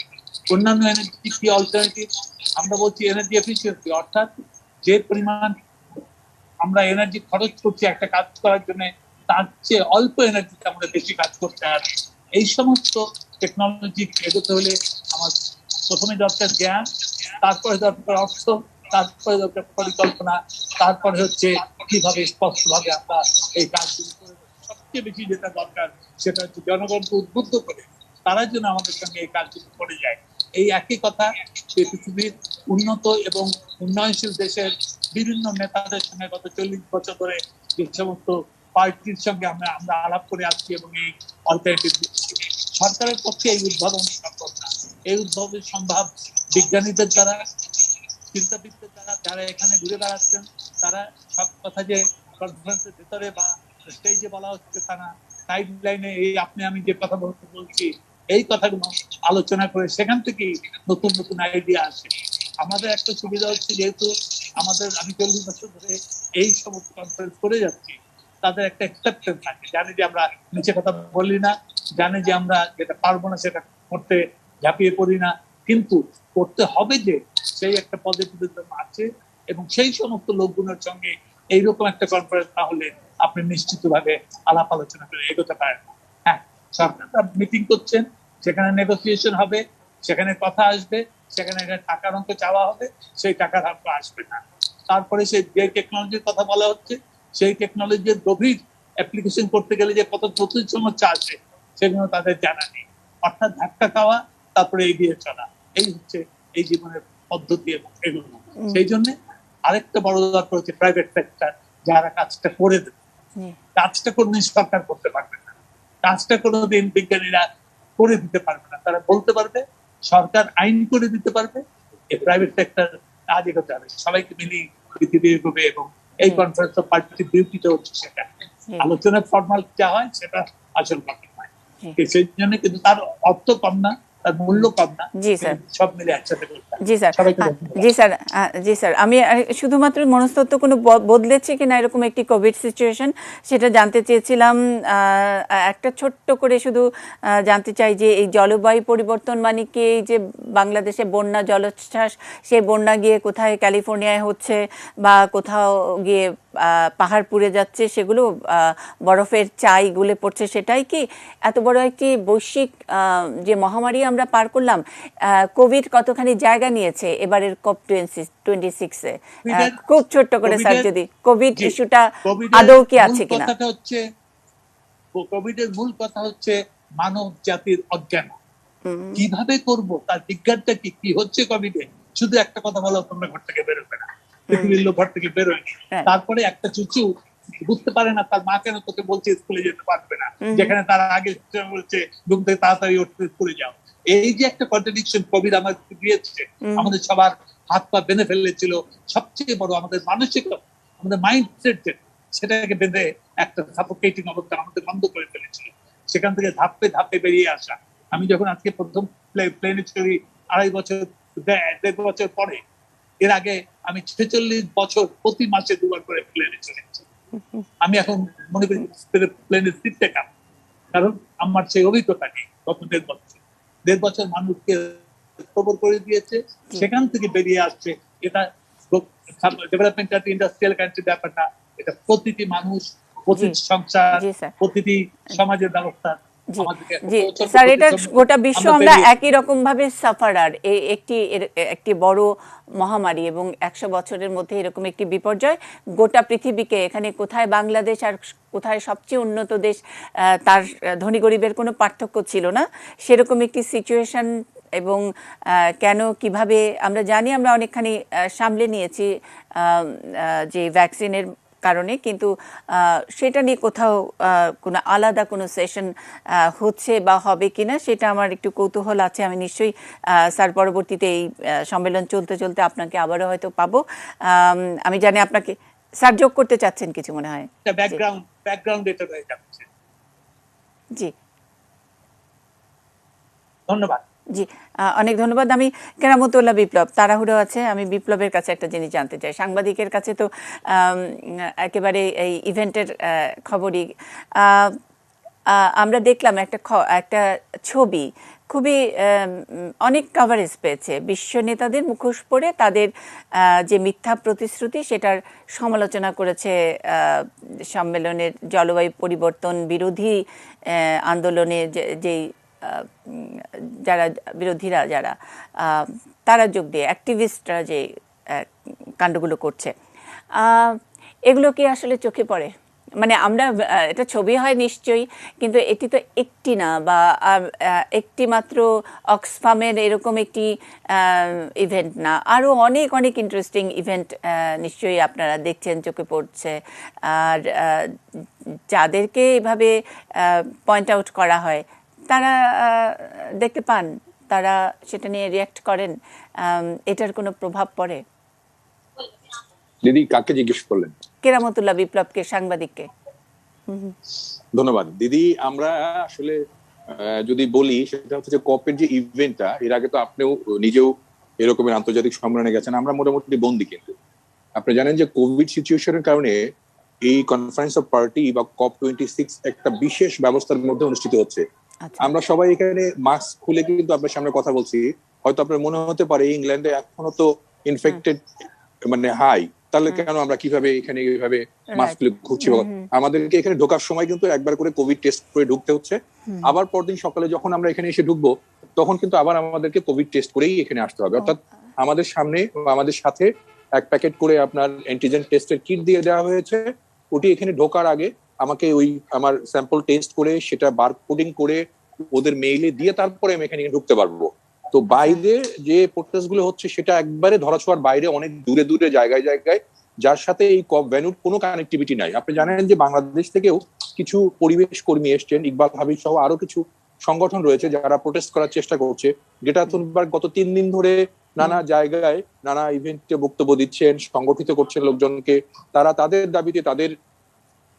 অন্যান্য এনার্জি কি অল্টারনেটিভ? আমরা বলছি এনার্জি এফিসিয়েন্সি, অর্থাৎ যে পরিমাণ আমরা এনার্জি খরচ করছি একটা কাজ করার জন্য, তার চেয়ে অল্প এনার্জিতে আমরা বেশি কাজ করতে পারি। এই সমস্ত টেকনোলজি এগোতে হলে আমার প্রথমে দরকার জ্ঞান, তারপরে দরকার অর্থ, তারপরে দরকার পরিকল্পনা, তারপরে হচ্ছে কিভাবে স্পষ্টভাবে আমরা এই কাজগুলো করে। সবচেয়ে বেশি যেটা দরকার সেটা হচ্ছে জনগণকে উদ্বুদ্ধ করে তারা যেন আমাদের সঙ্গে এই কাজগুলো করে যায়। এই একই কথা সেই পৃথিবীর উন্নত এবং উন্নয়নশীল দেশের বিভিন্ন নেতাদের সঙ্গে গত 40 বছর ধরে যে সমস্ত পার্টির সঙ্গে আমরা আমরা আলাপ করে আসছি এবং এই অল্টারনেটিভ দিচ্ছি। সরকারের পক্ষে এই উদ্ভাবন সম্ভব না। এই উদ্ভাবন সম্ভব বিজ্ঞানীদের দ্বারা, চিন্তাবিদদের দ্বারা, যারা এখানে ঘুরে বেড়াচ্ছেন। তারা সব কথা যে কনফারেন্সের ভিতরে বা স্টেজে বলা হচ্ছে তা না, সাইড লাইনে এই আপনি আমি যে কথা বলছি এই কথাগুলো আলোচনা করে সেখান থেকেই নতুন নতুন আইডিয়া আসে। আমাদের একটা সুবিধা হচ্ছে, যেহেতু আমি 40 বছর ধরে এই সমস্ত কনফারেন্স করে যাচ্ছি, তাদের একটা অ্যাকসেপ্টেন্স থাকে, জানে যে আমরা নিচে কথা বলি না, জানে যে আমরা যেটা পারবো না সেটা করতে ঝাঁপিয়ে পড়ি না, কিন্তু করতে হবে যে সেই একটা পজিটিভিজম আছে। এবং সেই সমস্ত লোকগুলোর সঙ্গে এইরকম একটা কনফারেন্স তাহলে আপনি নিশ্চিতভাবে আলাপ আলোচনা করে এগোতে পারেন। হ্যাঁ, সরকার মিটিং করছেন, সেখানে নেগোসিয়েশন হবে, সেখানে কথা আসবে, সেখানে টাকার অঙ্ক চাওয়া হবে, সেই টাকার অঙ্ক আসবে না। তারপরে সেই যে টেকনোলজির কথা বলা হচ্ছে, সেই টেকনোলজির গভীর অ্যাপ্লিকেশন করতে গেলে যে কত নতুন সমস্যা আছে সেগুলো তাদের জানা নেই। অর্থাৎ ধাক্কা খাওয়া, তারপরে এগিয়ে চলা, এই হচ্ছে এই জীবনের পদ্ধতি এবং এগুলো। সেই জন্য আরেকটা বড় দরকার হচ্ছে প্রাইভেট সেক্টর, যারা কাজটা করে দেবে। কাজটা কোনদিন সরকার করতে পারবে না, কাজটা কোনোদিন বিজ্ঞানীরা করে দিতে পারবে না। তারা বলতে পারবে, সরকার আইন করে দিতে পারবে, এই প্রাইভেট সেক্টর কাজ এগোতে হবে, সবাইকে মিলিয়ে পৃথিবী এগোবে। এবং এই কনফারেন্স অফ পার্টি বিউটিটা হচ্ছে সেটা, আলোচনার ফর্মাল যা হয় সেটা আসল কথা নয়। সেই জন্য কিন্তু তার অর্থ কম না, তার মূল্য কম না। জি স্যার, সব মিলে একসাথে করতে হবে। জি স্যার, জি স্যার, আমি শুধুমাত্র মনস্তত্ত্ব কোনো বদলেছে কিনা এরকম একটি কোভিড সিচুয়েশন সেটা জানতে চেয়েছিলাম। একটা ছোট্ট করে শুধু জানতে চাই যে এই জলবায়ু পরিবর্তন মানে কি, এই যে বাংলাদেশে বন্যা জলোচ্ছ্বাস, সেই বন্যা গিয়ে কোথায় ক্যালিফোর্নিয়ায় হচ্ছে বা কোথাও গিয়ে পাহাড় পুড়ে যাচ্ছে, সেগুলো বরফের চাই গুলে পড়ছে, সেটাই কি এত বড় একটি বৈশ্বিক যে মহামারী আমরা পার করলাম? কোভিড কতখানি জায়গা নিয়েছে এবারের COP26-এ? খুব ছোট্ট করে স্যার, যদি কোভিড ইস্যুটা আদৌ কি আছে কিনা। কোভিডের মূল কথা হচ্ছে মানব জাতির অজ্ঞান। কিভাবে করব তার বিজ্ঞানটা কি হচ্ছে কোভিডে? শুধু একটা কথা বলো, তোমরা ঘর থেকে বেরোবে না, পৃথিবীর লোক ঘর থেকে বেরোয়। তারপরে একটা চুচু বুঝতে পারে না তার মা কেন তোকে বলছে স্কুলে যেতে পারবে না, যেখানে তার আগে বলছে ঘুম থেকে তাড়াতাড়ি উঠতে স্কুলে যাও। এই যে একটা কন্ট্রাডিকশন কোভিড আমাদের দিয়েছে, আমাদের সবার হাত পা বেঁধে ফেলেছিল। সবচেয়ে বড় আমাদের মানসিক, আমাদের মাইন্ডসেট সেটাকে বেঁধে একটা সাফোকেটিং অবস্থা আমাদের বন্ধ করে ফেলেছিল। সেখান থেকে ধাপে ধাপে বেরিয়ে আসা। আমি যখন আজকে প্রথম প্লেনে চড়ি 2.5 বছর পরে, এর আগে আমি 46 বছর প্রতি মাসে 2 বার করে প্লেনে চলেছি। আমি এখন মনে করি প্লেনের সিটটা কাম, কারণ আমার সেই অভিজ্ঞতা নেই। গত 1.5 বছর মানুষকে খবর করে দিয়েছে, সেখান থেকে বেরিয়ে আসছে। এটা ডেভেলপমেন্ট কান্ট্রি, ইন্ডাস্ট্রিয়াল কান্ট্রি ব্যাপারটা, এটা প্রতিটি মানুষ, প্রতিটি সংসার, প্রতিটি সমাজের ব্যবস্থা। জি স্যার, এটা গোটা বিশ্ব আমরা একই রকম ভাবে সাফারার। একটি বড় মহামারী এবং 100 বছরের মধ্যে এরকম একটি বিপর্যয় গোটা পৃথিবীকে, এখানে কোথায় বাংলাদেশ আর কোথায় সবচেয়ে উন্নত দেশ, তার ধনী গরিবের কোনো পার্থক্য ছিল না, সেরকম একটি সিচুয়েশন। এবং কেন কিভাবে আমরা জানি, আমরা অনেকখানি সামলে নিয়েছি যে ভ্যাকসিনের কারণে, কিন্তু সেটা নিয়ে কোথাও কোনো আলাদা কোনো সেশন হচ্ছে বা হবে কিনা সেটা আমার একটু কৌতূহল আছে। আমি নিশ্চয়ই স্যার পরবর্তীতে এই সম্মেলন চলতে চলতে আপনাকে আবারও হয়তো পাবো। আমি জানি আপনাকে স্যার যোগ করতে চাচ্ছেন কিছু, মনে হয়। জি, ধন্যবাদ। জি, অনেক ধন্যবাদ। আমি কেরামতুল্লাহ বিপ্লব, তাড়াহুড়ো আছে, আমি বিপ্লবের কাছে একটা জিনিস জানতে চাই। সাংবাদিকের কাছে তো একেবারে এই ইভেন্টের খবরই আমরা দেখলাম একটা ছবি খুবই অনেক কভারেজ পেয়েছে। বিশ্ব নেতাদের মুখোশ পরে তাদের যে মিথ্যা প্রতিশ্রুতি সেটার সমালোচনা করেছে সম্মেলনের জলবায়ু পরিবর্তন বিরোধী আন্দোলনে যেই যারা বিরোধীরা, যারা তারা যোগ দিয়ে অ্যাক্টিভিস্টরা যে কাণ্ডগুলো করছে, এগুলো কি আসলে চোখে পড়ে মানে আমরা এটা ছবি হয় নিশ্চয়ই, কিন্তু এটি তো একটি না, বা একটি মাত্র অক্সফামের এরকম একটি ইভেন্ট না, আরও অনেক অনেক ইন্টারেস্টিং ইভেন্ট নিশ্চয়ই আপনারা দেখছেন, চোখে পড়ছে। আর যাদেরকে এভাবে পয়েন্ট আউট করা হয় তারা দেখতে পান, তারা সেটা নিয়ে রিয়াক্ট করেন, এটার কোনো প্রভাব পড়ে? দিদি কাকে জিজ্ঞেস করলেন? কেরামতুল্লাহ বিপ্লবকে, সাংবাদিককে। ধন্যবাদ দিদি। আমরা আসলে যদি বলি সেটা হচ্ছে যে কপের যে ইভেন্টটা, এর আগে তো আপনিও নিজেও এরকমের আন্তর্জাতিক সম্মেলনে গেছেন, আমরা মোটামুটি বন্দি। কিন্তু আপনি জানেন যে কোভিড সিচুয়েশনের কারণে এই কনফারেন্স অফ পার্টি বা COP26 একটা বিশেষ ব্যবস্থার মধ্যে অনুষ্ঠিত হচ্ছে। আমরা সবাই এখানে মাস্ক খুলে কিন্তু আপনার সামনে কথা বলছি। হয়তো আপনার মনে হতে পারে ইংল্যান্ডে এখনো তো ইনফেক্টেড মানে হাই, তাহলে কেন আমরা কিভাবে এখানে এইভাবে মাস্ক খুলে ঘুরছি? আমাদেরকে এখানে ঢোকার সময় কিন্তু একবার করে কোভিড টেস্ট করে ঢুকতে হচ্ছে। আবার পরদিন সকালে যখন আমরা এখানে এসে ঢুকবো তখন কিন্তু আবার আমাদেরকে কোভিড টেস্ট করেই এখানে আসতে হবে। অর্থাৎ আমাদের সামনে বা আমাদের সাথে এক প্যাকেট করে আপনার অ্যান্টিজেন টেস্টের কিট দিয়ে দেওয়া হয়েছে। ওটি এখানে ঢোকার আগে আমাকে ওই আমার স্যাম্পল টেস্ট করে সেটা বারকোডিং করে ওদের মেইলে দিয়ে তারপরে আমি এখানে ঢুকতে পারবো। তো বাইরে যে প্রোটেস্ট গুলো হচ্ছে সেটা একবারে ধরাছোঁয়ার বাইরে, অনেক দূরে দূরে জায়গায় জায়গায়, যার সাথে এই কপ ভেন্যুর কোনো কানেক্টিভিটি নাই। আপনি জানেন যে বাংলাদেশ থেকেও কিছু পরিবেশ কর্মী এসছেন, ইকবাল হাবিব সহ আরো কিছু সংগঠন রয়েছে যারা প্রোটেস্ট করার চেষ্টা করছে। গ্রেটা থুনবার্গ গত 3 দিন ধরে নানা জায়গায় নানা ইভেন্টে বক্তব্য দিচ্ছেন, সংগঠিত করছেন লোকজনকে। তারা তাদের দাবিতে তাদের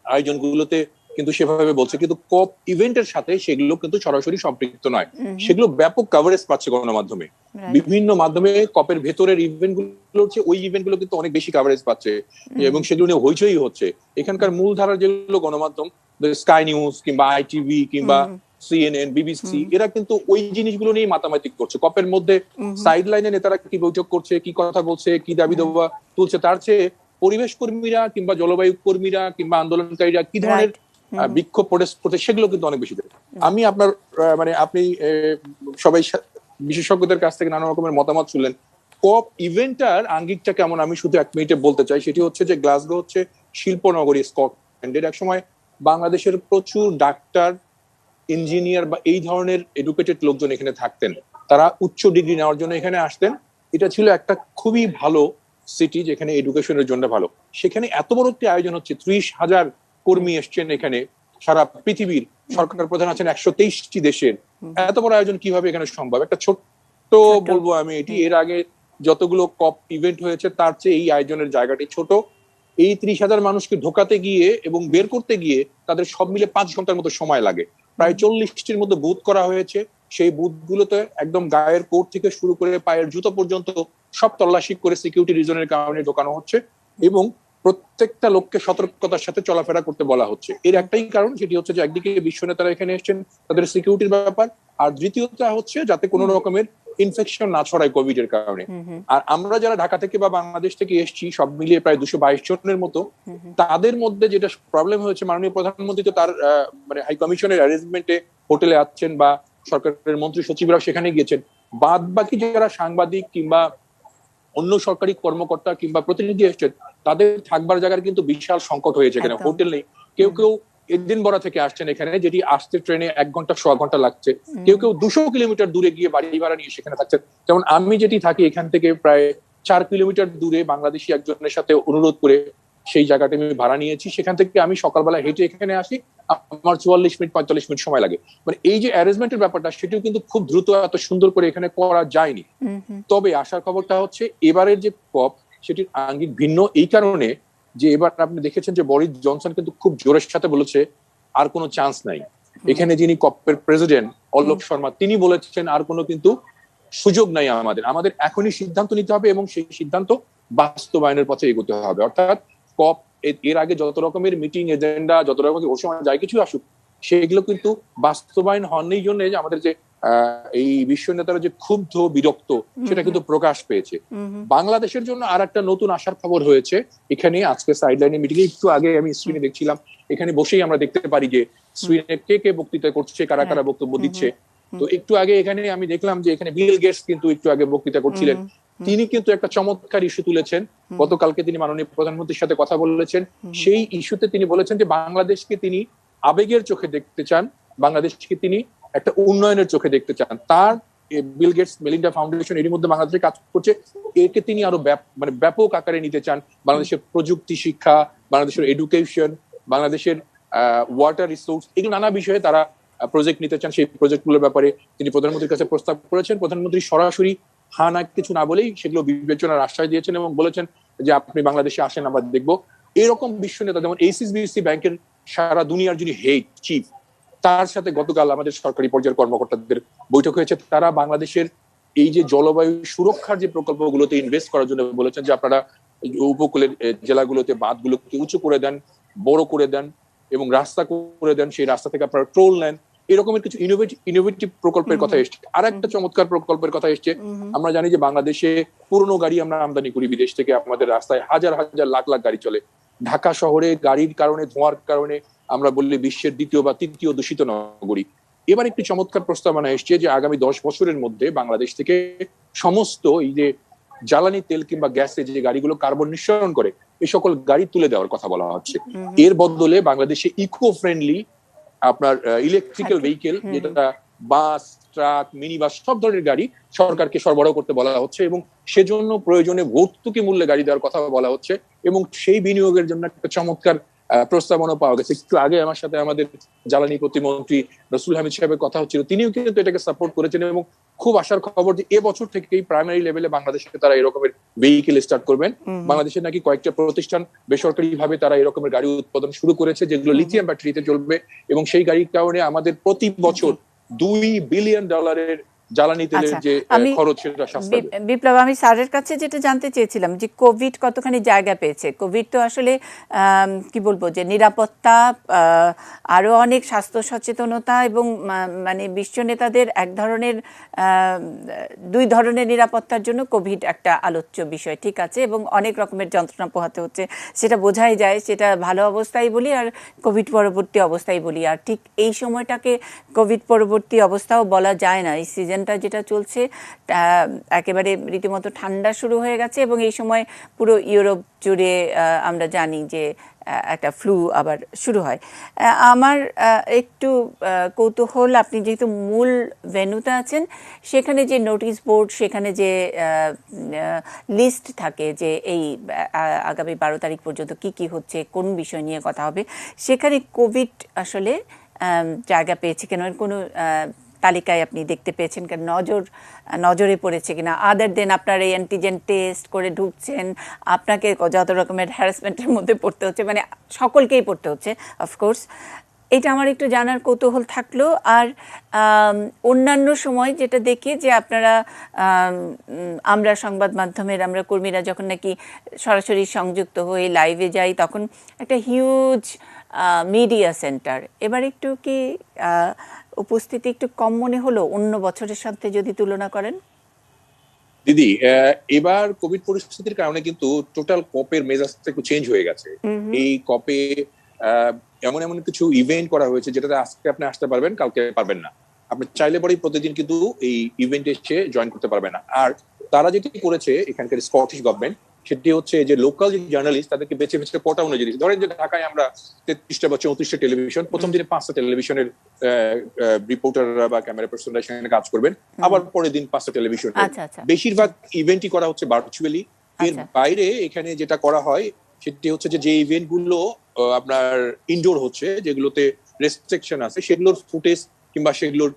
আয়োজনগুলোতে কিন্তু সেভাবে বলছে, কিন্তু কপ ইভেন্টের সাথে সেগুলো কিন্তু সরাসরি সম্পৃক্ত নয়। সেগুলো ব্যাপক কভারেজ পাচ্ছে গণমাধ্যমে, বিভিন্ন মাধ্যমে। কপের ভেতরের ইভেন্ট গুলো হচ্ছে ওই ইভেন্ট গুলো কিন্তু অনেক বেশি কভারেজ পাচ্ছে এবং সেগুলো নিয়ে হইচই হচ্ছে। এখানকার মূলধারার যেগুলো গণমাধ্যম, স্কাই নিউজ কিংবা ITV কিংবা CNN, BBC, এরা কিন্তু ওই জিনিসগুলো নিয়ে মাতামাতি করছে। কপের মধ্যে সাইড লাইনে নেতারা কি বৈঠক করছে, কি কথা বলছে, কি দাবি দাবা তুলছে, তার চেয়ে পরিবেশ কর্মীরা কিংবা জলবায়ু কর্মীরা কিংবা আন্দোলনকারীরা কি ধরনের বিক্ষোভ প্রোটেস্ট করছে সেগুলো কিন্তু অনেক বেশি। আমি আপনার মানে আপনি সবাই বিশেষজ্ঞদের কাছ থেকে নানা রকমের মতামত শুনলেন। কপ ইভেন্টটার আঙ্গিকটা কেমন আমি শুধু 1 মিনিটে বলতে চাই। সেটি হচ্ছে যে গ্লাসগো হচ্ছে শিল্পনগরী স্কটল্যান্ডের। এক সময় বাংলাদেশের প্রচুর ডাক্তার, ইঞ্জিনিয়ার বা এই ধরনের এডুকেটেড লোকজন এখানে থাকতেন, তারা উচ্চ ডিগ্রি নেওয়ার জন্য এখানে আসতেন। এটা ছিল একটা খুবই ভালো সিটি যেখানে এডুকেশনের জন্য ভালো। সেখানে এত বড় একটি আয়োজন হচ্ছে, 30,000 কর্মী এসছেন এখানে, সারা পৃথিবীর সরকার প্রধান আছেন 123টি দেশের। এত বড় আয়োজন কিভাবে এখানে সম্ভব? একটা ছোট্ট বলবো আমি, এটি এর আগে যতগুলো কপ ইভেন্ট হয়েছে তার চেয়ে এই আয়োজনের জায়গাটি ছোট। এই 30,000 মানুষকে ঢোকাতে গিয়ে এবং বের করতে গিয়ে তাদের সব মিলে 5 ঘন্টার মতো সময় লাগে। প্রায় 40টির মতো বুথ করা হয়েছে। সেই বুথগুলোতে একদম গায়ের কোট থেকে শুরু করে পায়ের জুতো পর্যন্ত সব তল্লাশি করে সিকিউরিটি রিজনের কারণে ঢোকানো হচ্ছে এবং প্রত্যেকটা লোককে সতর্কতার সাথে চলাফেরা করতে বলা হচ্ছে। এর একটাই কারণ, সেটি হচ্ছে যে একদিকে বিশ্ব নেতারা এখানে এসেছেন, তাদের সিকিউরিটির ব্যাপার, আর দ্বিতীয়টা হচ্ছে যাতে কোনো রকমের ইনফেকশন না ছড়ায় কোভিড এর কারণে। আর আমরা যারা ঢাকা থেকে বা বাংলাদেশ থেকে এসেছি সব মিলিয়ে প্রায় 222 জনের মতো, তাদের মধ্যে যেটা প্রবলেম হয়েছে, মাননীয় প্রধানমন্ত্রী তো তার মানে হাই কমিশনের অ্যারেঞ্জমেন্টে হোটেলে আছেন বা সরকারের মন্ত্রী সচিবরাও সেখানে গিয়েছেন। বাদ বাকি যারা সাংবাদিক কিংবা অন্য সরকারি কর্মকর্তা কিংবা প্রতিনিধি এসেছেন, তাদের থাকবার জায়গার কিন্তু বিশাল সংকট হয়েছে। এখানে হোটেল নেই। কেউ কেউ এদিনবরা থেকে আসছেন এখানে, যেটি আসতে ট্রেনে 1 ঘন্টা 1.25 ঘন্টা লাগছে। কেউ কেউ 200 কিলোমিটার দূরে গিয়ে বাড়ি ভাড়া নিয়ে সেখানে থাকছেন। যেমন আমি যেটি থাকি এখান থেকে প্রায় 4 কিলোমিটার দূরে বাংলাদেশি একজনের সাথে অনুরোধ করে সেই জায়গাটা আমি ভাড়া নিয়েছি। সেখান থেকে আমি সকালবেলা হেঁটে এখানে আসি, আমার 44 মিনিট 45 মিনিট সময় লাগে। মানে এই যে অ্যারেঞ্জমেন্টের ব্যাপারটা, সেটিও কিন্তু খুব দ্রুত এত সুন্দর করে এখানে করা যায়নি। তবে আসার খবরটা হচ্ছে এবারের যে কপ, সেটির আঙ্গিক ভিন্ন এই কারণে যে এবার আপনি দেখেছেন যে বরিস জনসন কিন্তু খুব জোরের সাথে বলেছে আর কোনো চান্স নাই। এখানে যিনি কপের প্রেসিডেন্ট অলোক শর্মা, তিনি বলেছেন আর কোনো কিন্তু সুযোগ নাই, আমাদের এখনই সিদ্ধান্ত নিতে হবে এবং সেই সিদ্ধান্ত বাস্তবায়নের পথে এগোতে হবে। অর্থাৎ কপ এর আগে যত রকমের মিটিং এজেন্ডা, যত রকমের ওর সময় যাই কিছু আসুক, সেগুলো কিন্তু বাস্তবায়ন হওয়ার জন্য যে আমাদের যে এই বিশ্ব নেতারা যে ক্ষুব্ধ বিরক্ত, সেটা কিন্তু প্রকাশ পেয়েছে। বাংলাদেশের জন্য আর একটা নতুন আশার খবর হয়েছে। এখানে আজকে সাইডলাইনে মিটিং একটু আগে আমি স্ক্রিনে দেখছিলাম, এখানে বসেই আমরা দেখতে পারি যে স্ক্রিনে কে কে বক্তৃতা করছে, কারা কারা বক্তব্য দিচ্ছে। তো একটু আগে এখানে আমি দেখলাম যে এখানে বিল গেটস কিন্তু একটু আগে বক্তৃতা করছিলেন, তিনি কিন্তু একটা চমৎকার ইস্যু তুলেছেন। গতকালকে তিনি মাননীয় প্রধানমন্ত্রীর সাথে কথা বলেছেন, সেই ইস্যুতে তিনি বলেছেন যে বাংলাদেশকে তিনি আবেগের চোখে দেখতে চান, বাংলাদেশকে তিনি একটা উন্নয়নের চোখে দেখতে চান। তার বিল গেটস মেলিন্ডা ফাউন্ডেশন এর মধ্যে বাংলাদেশে কাজ করছে, একে তিনি আরো ব্যাপক আকারে নিতে চান। বাংলাদেশের প্রযুক্তি শিক্ষা, বাংলাদেশের এডুকেশন, বাংলাদেশের ওয়াটার রিসোর্স, এগুলো নানা বিষয়ে তারা প্রজেক্ট নিতে চান। সেই প্রজেক্টগুলোর ব্যাপারে তিনি প্রধানমন্ত্রীর কাছে প্রস্তাব করেছেন। প্রধানমন্ত্রী সরাসরি না কিছু না বলেই সেগুলো বিবেচনার আশ্বাস দিয়েছেন এবং বলেছেন যে আপনি বাংলাদেশে আসেন, আমরা দেখবো। এরকম বিশ্ব নেতা যেমন এইচএসবিসি ব্যাংকের সারা দুনিয়ার যিনি হেড চিফ, তার সাথে গতকাল আমাদের সরকারি পর্যায়ের কর্মকর্তাদের বৈঠক হয়েছে। তারা বাংলাদেশের এই যে জলবায়ু সুরক্ষার যে প্রকল্পগুলোতে ইনভেস্ট করার জন্য বলেছেন যে আপনারা উপকূলের জেলাগুলোতে বাঁধগুলোকে উঁচু করে দেন, বড় করে দেন এবং রাস্তা করে দেন, সেই রাস্তা থেকে আপনারা টোল নেন। এরকমের কিছু ইনোভেটিভ প্রকল্পের কথা এসছে। আর একটা চমৎকার প্রকল্পের কথা এসছে, আমরা জানি যে বাংলাদেশে পুরনো গাড়ি আমরা আমদানি করি বিদেশ থেকে, আমাদের রাস্তায় হাজার হাজার লাখ লাখ গাড়ি চলে। ঢাকা শহরে গাড়ির কারণে, ধোঁয়ার কারণে আমরা বললে বিশ্বের দ্বিতীয় বা তৃতীয় দূষিত নগরী। এবার একটি চমৎকার প্রস্তাবনা এসছে যে আগামী 10 বছরের মধ্যে বাংলাদেশ থেকে সমস্ত এই যে জ্বালানি তেল কিংবা গ্যাসে যে গাড়িগুলো কার্বন নিঃসরণ করে, এই সকল গাড়ি তুলে দেওয়ার কথা বলা হচ্ছে। এর বদলে বাংলাদেশে ইকো ফ্রেন্ডলি আপনার ইলেকট্রিক্যাল ভেহিকেল, যেটা বাস, ট্রাক, মিনি বাস, সব ধরনের গাড়ি সরকারকে সরবরাহ করতে বলা হচ্ছে এবং সেজন্য প্রয়োজনে ভর্তুকি মূল্যে গাড়ি দেওয়ার কথা বলা হচ্ছে এবং সেই বিনিয়োগের জন্য একটা চমৎকার প্রস্তাবনা পাওয়া গেছে। একটু আগে আমার সাথে আমাদের জ্বালানি প্রতিমন্ত্রী রসুল হামিদ সাহেবের কথা হচ্ছিল, তিনিও কিন্তু এটাকে সাপোর্ট করেছেন এবং খুব আশার খবর যে এবছর থেকেই প্রাইমারি লেভেলে বাংলাদেশে তারা এরকমের ভেহিকেল স্টার্ট করবেন। বাংলাদেশের নাকি কয়েকটা প্রতিষ্ঠান বেসরকারি ভাবে তারা এরকমের গাড়ি উৎপাদন শুরু করেছে যেগুলো লিথিয়াম ব্যাটারিতে চলবে এবং সেই গাড়ির কারণে আমাদের প্রতি বছর $2 বিলিয়ন জ্বালানি তেলের যে খরচ সেটা সাশ্রয় হবে। বিপ্লব, আমি স্যারের কাছে যেটা জানতে চেয়েছিলাম যে কোভিড কতখানি জায়গা পেয়েছে। কোভিড তো আসলে কি বলবো যে নিরাপত্তা, আরো অনেক স্বাস্থ্য সচেতনতা এবং মানে বিশ্ব নেতাদের এক ধরনের দুই ধরনের নিরাপত্তার জন্য কোভিড একটা আলোচ্য বিষয়, ঠিক আছে, এবং অনেক রকমের যন্ত্রণা পোহাতে হচ্ছে, সেটা বোঝাই যায়। সেটা ভালো অবস্থায় বলি আর কোভিড পরবর্তী অবস্থায় বলি। আর ঠিক এই সময়টাকে কোভিড পরবর্তী অবস্থাও বলা যায় না। এই সিজন যেটা চলছে একেবারে রীতিমতো ঠান্ডা শুরু হয়ে গেছে এবং এই সময় পুরো ইউরোপ জুড়ে আমরা জানি যে একটা ফ্লু আবার শুরু হয়। আমার একটু কৌতূহল, আপনি যেহেতু মূল ভেন্যুতে আছেন, সেখানে যে নোটিশ বোর্ড, সেখানে যে লিস্ট থাকে যে এই আগামী 12 তারিখ পর্যন্ত কি কি হচ্ছে, কোন বিষয় নিয়ে কথা হবে, সেখানে কোভিড আসলে জায়গা পেয়েছে কেন, কোনো তালিকায় আপনি দেখতে পেয়েছেন কেন, নজরে পড়েছে কিনা? আদার দেন আপনার এই অ্যান্টিজেন টেস্ট করে ঢুকছেন, আপনাকে যত রকমের হ্যারাসমেন্টের মধ্যে পড়তে হচ্ছে, মানে সকলকেই পড়তে হচ্ছে অফকোর্স। এটা আমার একটু জানার কৌতূহল থাকলো। আর অন্যান্য সময় যেটা দেখি যে আপনারা, আমরা সংবাদ মাধ্যমের আমরা কর্মীরা যখন নাকি সরাসরি সংযুক্ত হয়ে লাইভে যাই, তখন একটা হিউজ মিডিয়া সেন্টার। এবার একটু কি উপস্থিতি একটু কম মনে হলো অন্য বছরের সাথে যদি তুলনা করেন? দিদি, এবার কোভিড পরিস্থিতির কারণে কিন্তু টোটাল কপের মেজাজটা একটু চেঞ্জ হয়ে গেছে। এই কপে এমন এমন কিছু ইভেন্ট করা হয়েছে যেটাতে আজকে আপনি আসতে পারবেন, কালকে পারবেন না। আপনি চাইলে পরেই প্রতিদিন কিন্তু এই ইভেন্টে এসে জয়েন করতে পারবেন না। আর তারা যেটি করেছে এখানকার স্কটিশ গভর্নমেন্ট, সেটি হচ্ছে যে লোকাল যে জার্নালিস্ট তাদেরকে বেছে বেছে কোটা অনুযায়ী, ধরেন যে ঢাকায় আমরা 33টা বা 34টা টেলিভিশন, প্রথম দিনে 5টা টেলিভিশনের রিপোর্টাররা বা ক্যামেরা পার্সনরা সেখানে কাজ করবেন, আবার পরের দিন 5টা টেলিভিশন। বেশিরভাগ ইভেন্টই করা হচ্ছে ভার্চুয়ালি। এর বাইরে এখানে যেটা করা হয় সেটি হচ্ছে যে ইভেন্ট গুলো আপনার ইনডোর হচ্ছে, যেগুলোতে রেস্ট্রিকশন আছে, সেগুলোর ফুটেজ কিংবা সেগুলোর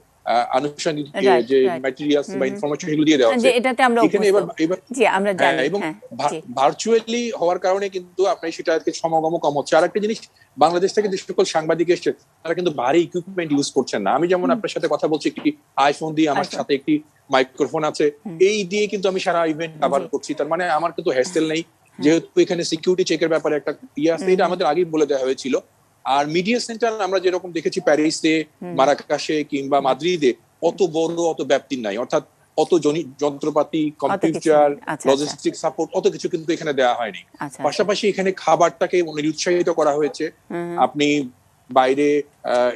আনুষঙ্গিক যে ম্যাটেরিয়ালস বা ইনফরমেশন এগুলো দিয়ে দেওয়া হচ্ছে এখানে। এবং ভার্চুয়ালি হওয়ার কারণে কিন্তু আপনি সেটা সমাগম কম হচ্ছে। আর একটা জিনিস, বাংলাদেশ থেকে যে সকল সাংবাদিক এসছে তারা কিন্তু ভারী ইকুইপমেন্ট ইউজ করছেন না। আমি যেমন আপনার সাথে কথা বলছি একটি আইফোন দিয়ে, আমার সাথে একটি মাইক্রোফোন আছে, এই দিয়ে কিন্তু আমি সারা ইভেন্ট কভার করছি। তার মানে আমার কিন্তু হ্যাসেল নেই, যেহেতু এখানে সিকিউরিটি চেকের ব্যাপারে একটা আছে, এটা আমাদের আগেই বলে দেওয়া হয়েছিল। আর মিডিয়া সেন্টার আমরা যেরকম দেখেছি প্যারিসে, মারাকাশে কিংবা মাদ্রিদে, অত বড় অত ব্যাপ্তির নাই, অর্থাৎ অত যন্ত্রপাতি, কম্পিউটার, লজিস্টিক সাপোর্ট অত কিছু কিন্তু এখানে দেওয়া হয়নি। পাশাপাশি এখানে খাবারটাকে নিরুৎসাহিত করা হয়েছে। আপনি বাইরে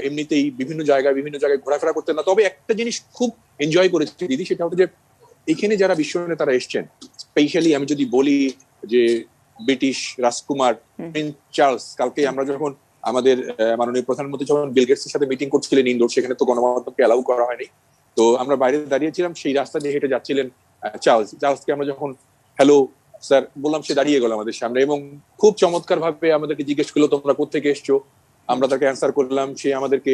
এমনিতেই বিভিন্ন জায়গায় ঘোরাফেরা করতেন না। তবে একটা জিনিস খুব এনজয় করেছি দিদি, সেটা হচ্ছে যে এখানে যারা বিশ্ব নেতারা এসছেন, স্পেশালি আমি যদি বলি যে ব্রিটিশ রাজকুমার প্রিন্স চার্লস, কালকে আমরা যখন আমাদের মাননীয় প্রধানমন্ত্রী যখন বিল গেটসের সাথে মিটিং করছিলেন ইনডোর, সেখানে তো গণমাধ্যমকে অ্যালাউ করা হয়নি, তো আমরা বাইরে দাঁড়িয়েছিলাম, সেই রাস্তা দিয়ে হেঁটে যাচ্ছিলেন চার্লসকে আমরা যখন হ্যালো স্যার বললাম, সে দাঁড়িয়ে গেল আমাদের সামনে এবং খুব চমৎকার ভাবে আমাদেরকে জিজ্ঞেস করলো তোমরা কোত্থেকে এসছো, আমরা তাকে অ্যান্সার করলাম, সে আমাদেরকে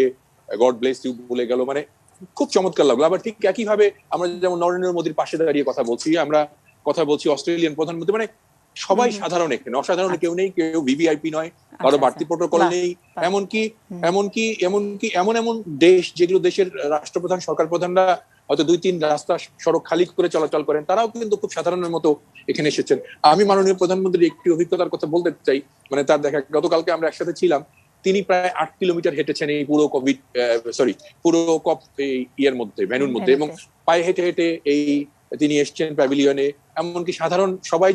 গড ব্লেস ইউ বলে গেল। মানে খুব চমৎকার লাগলো। আবার ঠিক একই ভাবে আমরা যেমন নরেন্দ্র মোদীর পাশে দাঁড়িয়ে কথা বলছি অস্ট্রেলিয়ান প্রধানমন্ত্রী, মানে সবাই সাধারণ, এখানে অসাধারণ কেউ নেই, কেউ ভিভিআইপি নয়, কারো বাড়তি প্রোটোকল নেই। এমনকি এমন দেশ যেগুলো দেশের রাষ্ট্রপ্রধান সরকার প্রধানরা হয়তো 2-3 রাস্তা সড়ক খালি করে চলাচল করেন, তারাও কিন্তু খুব সাধারণের মতো এখানে এসেছেন। আমি মাননীয় প্রধানমন্ত্রীর একটি অভিজ্ঞতার কথা বলতে চাই, মানে তার দেখা, গতকালকে আমরা একসাথে ছিলাম, তিনি প্রায় 8 কিলোমিটার হেঁটেছেন এই পুরো কপ ইয়ের মধ্যে, ভ্যানুর মধ্যে, এবং পায়ে হেঁটে হেঁটে তিনি এসছেন প্যাভিলিয়নে। এমনকি সাধারণ সবাই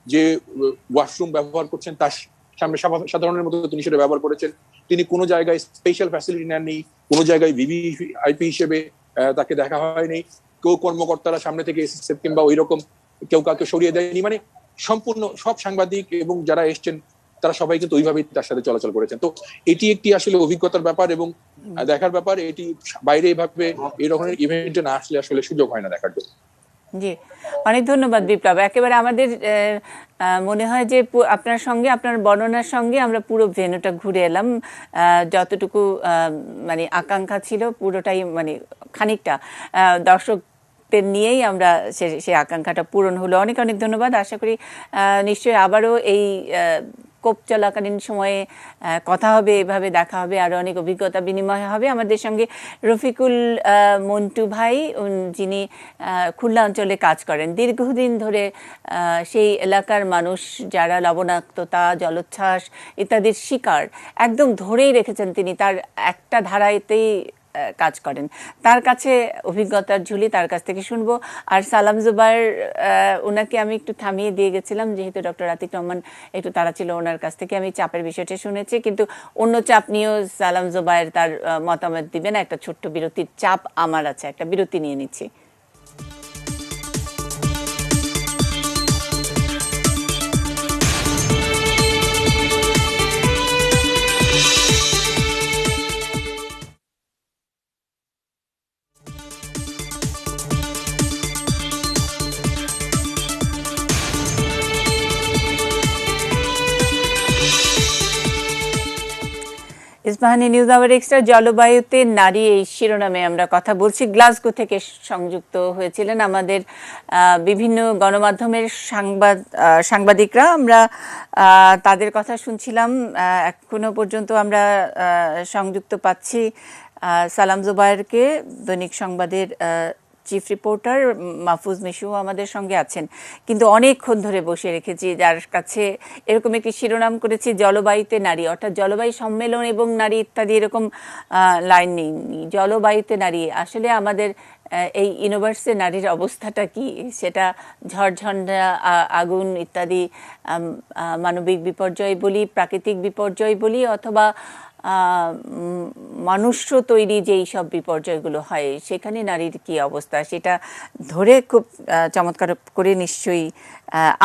যে ওয়াশরুম ব্যবহার করছেন তার সামনে সাধারণের মতো তিনি সেটা ব্যবহার করেছেন। তিনি কোনো জায়গায় স্পেশাল ফ্যাসিলিটি নেননি, কোনো জায়গায় ভিভিআইপি হিসেবে তাকে দেখা হয়নি, কেউ কর্মকর্তারা সামনে থেকে এসএসএফ কিংবা ওই রকম কেউ কাউকে সরিয়ে দেয়নি। মানে সম্পূর্ণ সব সাংবাদিক এবং যারা এসছেন তারা সবাই কিন্তু ওইভাবেই তার সাথে চলাচল করেছেন। তো এটি একটি আসলে অভিজ্ঞতার ব্যাপার এবং দেখার ব্যাপার। এটি বাইরে এইভাবে এই রকমের ইভেন্টে না আসলে আসলে সুযোগ হয় না দেখার জন্য। জি, অনেক ধন্যবাদ বিপ্লব। একেবারে আমাদের মনে হয় যে আপনার সঙ্গে, আপনার বর্ণনার সঙ্গে আমরা পুরো ভেন্যুটা ঘুরে এলাম। যতটুকু মানে আকাঙ্ক্ষা ছিল পুরোটাই, মানে খানিকটা দর্শকদের নিয়েই আমরা সেই আকাঙ্ক্ষাটা পূরণ হলো। অনেক অনেক ধন্যবাদ। আশা করি নিশ্চয়ই আবারও এই কোপ চলাকালীন সময়ে কথা হবে, এভাবে দেখা হবে, আরো অনেক অভিজ্ঞতা বিনিময় হবে। আমাদের সঙ্গে রফিকুল মন্টু ভাই, যিনি খুলনা অঞ্চলে কাজ করেন দীর্ঘদিন ধরে, সেই এলাকার মানুষ যারা লবণাক্ততা, জলোচ্ছ্বাস ইত্যাদির শিকার, একদম ধরেই রেখেছেন তিনি, তার একটা ধারাতেই কাজ করেন। তার কাছে অভিজ্ঞতার ঝুলি, তার কাছ থেকে শুনবো। আর সালাম জুবায়ের, ওনাকে আমি একটু থামিয়ে দিয়ে গেছিলাম যেহেতু ডক্টর আতিক রহমান একটু তারা ছিল, ওনার কাছ থেকে আমি চাপের বিষয়টা শুনেছি, কিন্তু অন্য চাপ নিয়েও সালাম জুবায়ের তার মতামত দিবেন। একটা ছোট্ট বিরতির চাপ আমার আছে, একটা বিরতি নিয়ে নিচ্ছি। ইস্পাহানি নিউজ আওয়ার এক্সট্রা জলবায়ুতে নারী, এই শিরোনামে আমরা কথা বলছি। গ্লাসগো থেকে সংযুক্ত হয়েছিলেন আমাদের বিভিন্ন গণমাধ্যমের সাংবাদিকরা। আমরা তাদের কথা শুনছিলাম। এখনো পর্যন্ত আমরা সংযুক্ত পাচ্ছি সালাম জুবায়েরকে, দৈনিক সংবাদের চিফ রিপোর্টার। মাহফুজ মিশু আমাদের সঙ্গে আছেন, কিন্তু অনেকক্ষণ ধরে বসে রেখেছি, যার কাছে এরকম একটি শিরোনাম করেছি জলবায়ুতে নারী, অর্থাৎ জলবায়ু সম্মেলন এবং নারী ইত্যাদি এরকম লাইন নেই, জলবায়ুতে নারী। আসলে আমাদের এই ইউনিভার্সে নারীর অবস্থাটা কি, সেটা ঝড়ঝঞ্ঝা, আগুন ইত্যাদি মানবিক বিপর্যয় বলি, প্রাকৃতিক বিপর্যয় বলি, অথবা মানুষ তৈরি যেই সব বিপর্যয়গুলো হয়, সেখানে নারীর কি অবস্থা, সেটা ধরে খুব চমৎকার করে নিশ্চয়ই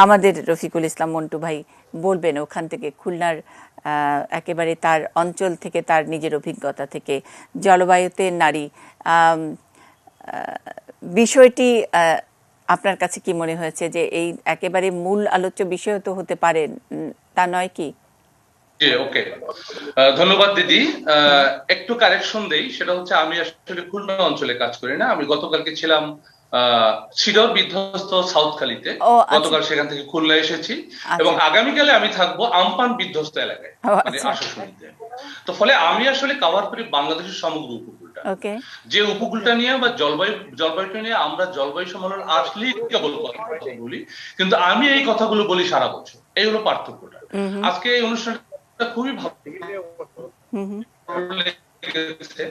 আমাদের রফিকুল ইসলাম মন্টু ভাই বলবেন ওখান থেকে, খুলনার একেবারে তার অঞ্চল থেকে, তার নিজের অভিজ্ঞতা থেকে। জলবায়ুতে নারী বিষয়টি আপনার কাছে কি মনে হয়েছে, যে এই একেবারে মূল আলোচ্য বিষয় তো হতে পারে, তা নয় কি? ওকে, ধন্যবাদ দিদি। একটু কারেকশন দেই, সেটা হচ্ছে আমি আসলে খুলনা অঞ্চলে কাজ করি না, আমি গতকালকে ছিলাম সিডর বিধ্বস্ত সাউথখালীতে, গতকাল সেখান থেকে খুলনা এসেছি, এবং আগামীকালে আমি থাকবো আমপান বিধ্বস্ত এলাকায়, মানে আশাশুনিতে। তো ফলে আমি আসলে কভার করি বাংলাদেশের সমগ্র উপকূলটা, যে উপকূলটা নিয়ে বা জলবায়ুটা নিয়ে আমরা জলবায়ু সম্মেলন আসলেই কেবল কথা বলি, কিন্তু আমি এই কথাগুলো বলি সারা বছর। এই হলো পার্থক্যটা। আজকে এই অনুষ্ঠানটা খুবই ভালো লেগেছে,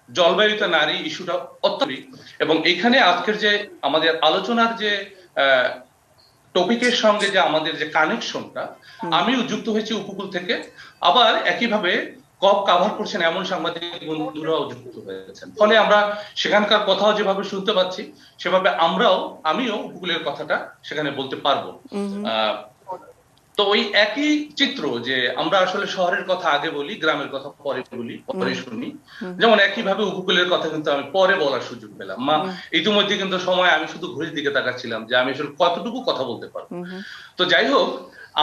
জলবায়ুতে নারী ইস্যুটা অত্যধিক, এবং এখানে আজকের যে আমাদের আলোচনার যে টপিকের সঙ্গে যে আমাদের যে কানেকশনটা, আমিও যুক্ত হয়েছি উপকূল থেকে। আবার একইভাবে কপ কাভার করছেন এমন সাংবাদিক বন্ধুরাও যুক্ত হয়েছেন। ফলে আমরা সেখানকার কথাও যেভাবে শুনতে পাচ্ছি সেভাবে আমিও উপকূলের কথাটা সেখানে বলতে পারবো। তো ওই একই চিত্র যে আমরা আসলে শহরের কথা আগে বলি, গ্রামের কথা পরে বলি, পরে শুনি, যেমন একইভাবে উপকূলের কথা কিন্তু আমি পরে বলার সুযোগ পেলাম। ইতিমধ্যে কিন্তু সময় আমি শুধু ঘড়ির দিকে তাকাচ্ছিলাম যে আমি আসলে কতটুকু কথা বলতে পারবো। তো যাই হোক,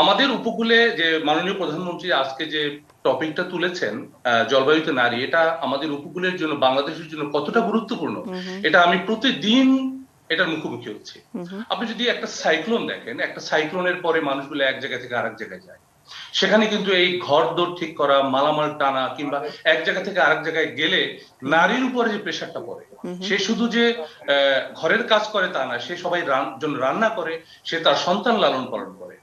আমাদের উপকূলে যে মাননীয় প্রধানমন্ত্রী আজকে যে টপিকটা তুলেছেন জলবায়ুতে নারী, এটা আমাদের উপকূলের জন্য, বাংলাদেশের জন্য কতটা গুরুত্বপূর্ণ এটা আমি প্রতিদিন এটার মুখোমুখি হচ্ছে। আপনি যদি একটা সাইক্লোন দেখেন, একটা সাইক্লোনের পরে মানুষগুলো এক জায়গা থেকে আরেক জায়গায় যায়, সেখানে কিন্তু এই ঘর দৌড় ঠিক করা, মালামাল টানা, কিংবা এক জায়গা থেকে আরেক জায়গায় গেলে নারীর উপরে যে প্রেশারটা পড়ে, সে শুধু যে ঘরের কাজ করে তা না, সে সবাই জন্য রান্না করে, সে তার সন্তান লালন পালন করে।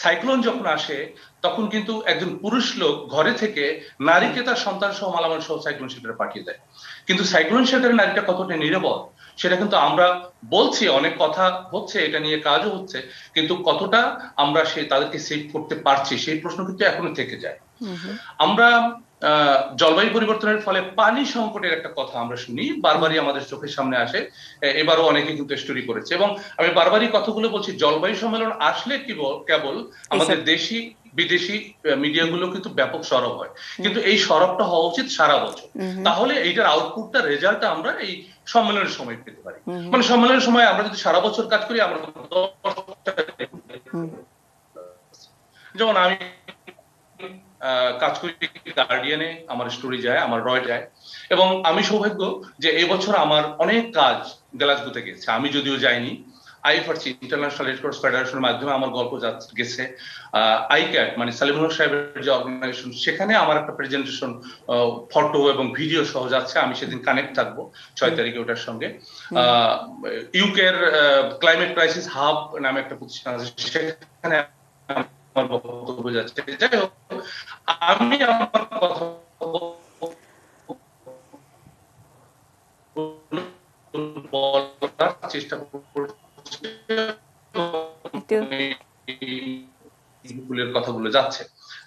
সাইক্লোন যখন আসে তখন কিন্তু একজন পুরুষ লোক ঘরে থেকে নারীকে তার সন্তান সহ মালামাল সহ সাইক্লোন শেল্টারে পাঠিয়ে দেয়। কিন্তু সাইক্লোন শেল্টারে নারীটা কতটা নিরাপদ সেটা কিন্তু আমরা বলছি, অনেক কথা হচ্ছে, এটা নিয়ে কাজও হচ্ছে, কিন্তু কতটা আমরা তাদেরকে সেভ করতে পারছি সেই প্রশ্ন কিন্তু এখনো থেকে যায়। আমরা জলবায়ু পরিবর্তনের ফলে পানি সংকটের একটা কথা আমরা শুনি, বারবারই আমাদের চোখের সামনে আসে, এবারও অনেকে কিন্তু স্টোরি করেছে, এবং আমি বারবারই কথাগুলো বলছি, জলবায়ু সম্মেলন আসলে কেবল আমাদের দেশি বিদেশি মিডিয়াগুলো কিন্তু ব্যাপক সরব হয়, কিন্তু এই সরবটা হওয়া উচিত সারা বছর। তাহলে এইটার আউটপুটটা, রেজাল্টটা আমরা এই সম্মেলনের সময় পেতে পারি। মানে সম্মেলনের সময় আমরা যদি সারা বছর কাজ করি, আমরা যেমন আমি কাজ করি গার্ডিয়ানে, আমার স্টোরি যায়, আমার রয় যায়, এবং আমি সৌভাগ্য যে এই বছর আমার অনেক কাজ গ্লাসগোতে গেছে। আমি যদিও যাইনি, আইএফআরসি ইন্টারন্যাশনাল রেড ক্রস ফেডারেশনের মাধ্যমে আমার গল্প গেছে। আইক্যাট মানে সালিম হক সাহেবের যে অর্গানাইজেশন, সেখানে আমার একটা প্রেজেন্টেশন ফটো এবং ভিডিও সহ যাচ্ছে। আমি সেদিন কানেক্ট থাকবো 6 তারিখে ওটার সঙ্গে। ইউকের ক্লাইমেট ক্রাইসিস হাব নামে একটা প্রতিষ্ঠান আছে, সেখানে আমার বক্তব্য যাচ্ছে। যাই হোক, আমি আমার কথা বলার চেষ্টা করছি, কথাগুলো যাচ্ছে।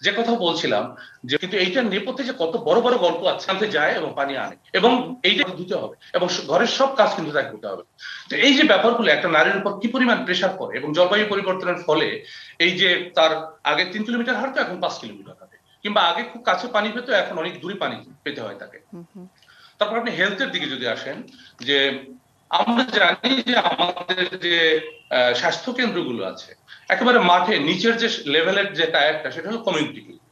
যে কথা বলছিলাম যে কিন্তু এইটার নেপথ্যে যে কত বড় বড় গল্প আছে, আনতে যায় এবং পানি আনে, এবং এইটা ধুতে হবে, এবং ঘরের সব কাজ কিন্তু তাকে করতে হবে। তো এই যে ব্যাপারগুলো একটা নারীর উপর কি পরিমাণ প্রেশার পড়ে, এবং জলবায়ু পরিবর্তনের ফলে এই যে তার আগে 3 কিলোমিটার হাঁটতো, এখন 5 কিলোমিটার হাঁটে, কিংবা আগে খুব কাছে পানি পেত, এখন অনেক দূরে পানি পেতে হয় তাকে। তারপর আপনি হেলথের দিকে যদি আসেন, যে আমরা জানি যে আমাদের যে স্বাস্থ্য কেন্দ্রগুলো আছে একেবারে মাঠে নিচের যে লেভেলের যে টায়ারটা, সেটা হলো কমিউনিটি ক্লিনিক।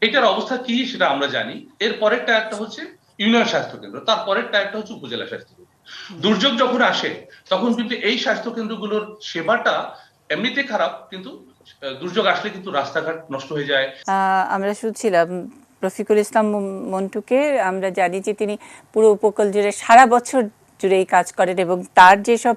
এটার অবস্থা কি সেটা আমরা জানি। এর পরের টায়ারটা হচ্ছে ইউনিয়ন স্বাস্থ্য কেন্দ্র, তারপরের টায়ারটা হচ্ছে উপজেলা স্বাস্থ্য কেন্দ্র। দুর্যোগ যখন আসে তখন কিন্তু এই স্বাস্থ্য কেন্দ্রগুলোর সেবাটা এমনিতে খারাপ, কিন্তু দুর্যোগ আসলে কিন্তু রাস্তাঘাট নষ্ট হয়ে যায়। আমরা শুনছিলাম রফিকুল ইসলাম মন্টুকে, আমরা জানি যে তিনি পুরো উপকূল জুড়ে সারা বছর জুড়ে এই কাজ করেন, এবং তার যেসব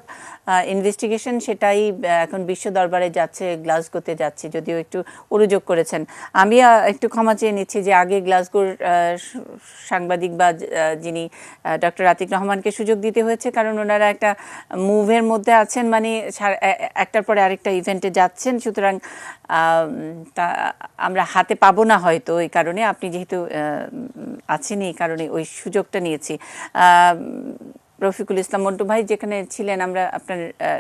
ইনভেস্টিগেশন সেটাই এখন বিশ্ব দরবারে যাচ্ছে, গ্লাসগোতে যাচ্ছে, যদিও একটু উড়োযোগ করেছেন। আমি একটু ক্ষমা চেয়ে নিচ্ছি যে আগে গ্লাসগোর সাংবাদিক বা যিনি ডক্টর আতিক রহমানকে সুযোগ দিতে হয়েছে, কারণ ওনারা একটা মুভের মধ্যে আছেন, মানে একটার পরে আরেকটা ইভেন্টে যাচ্ছেন, সুতরাং আমরা হাতে পাবো না হয়তো, এই কারণে আপনি যেহেতু আছেন এই কারণে ওই সুযোগটা নিয়েছি। রফিকুল ইসলাম মন্টু ভাই যেখানে ছিলেন, আমরা আপনার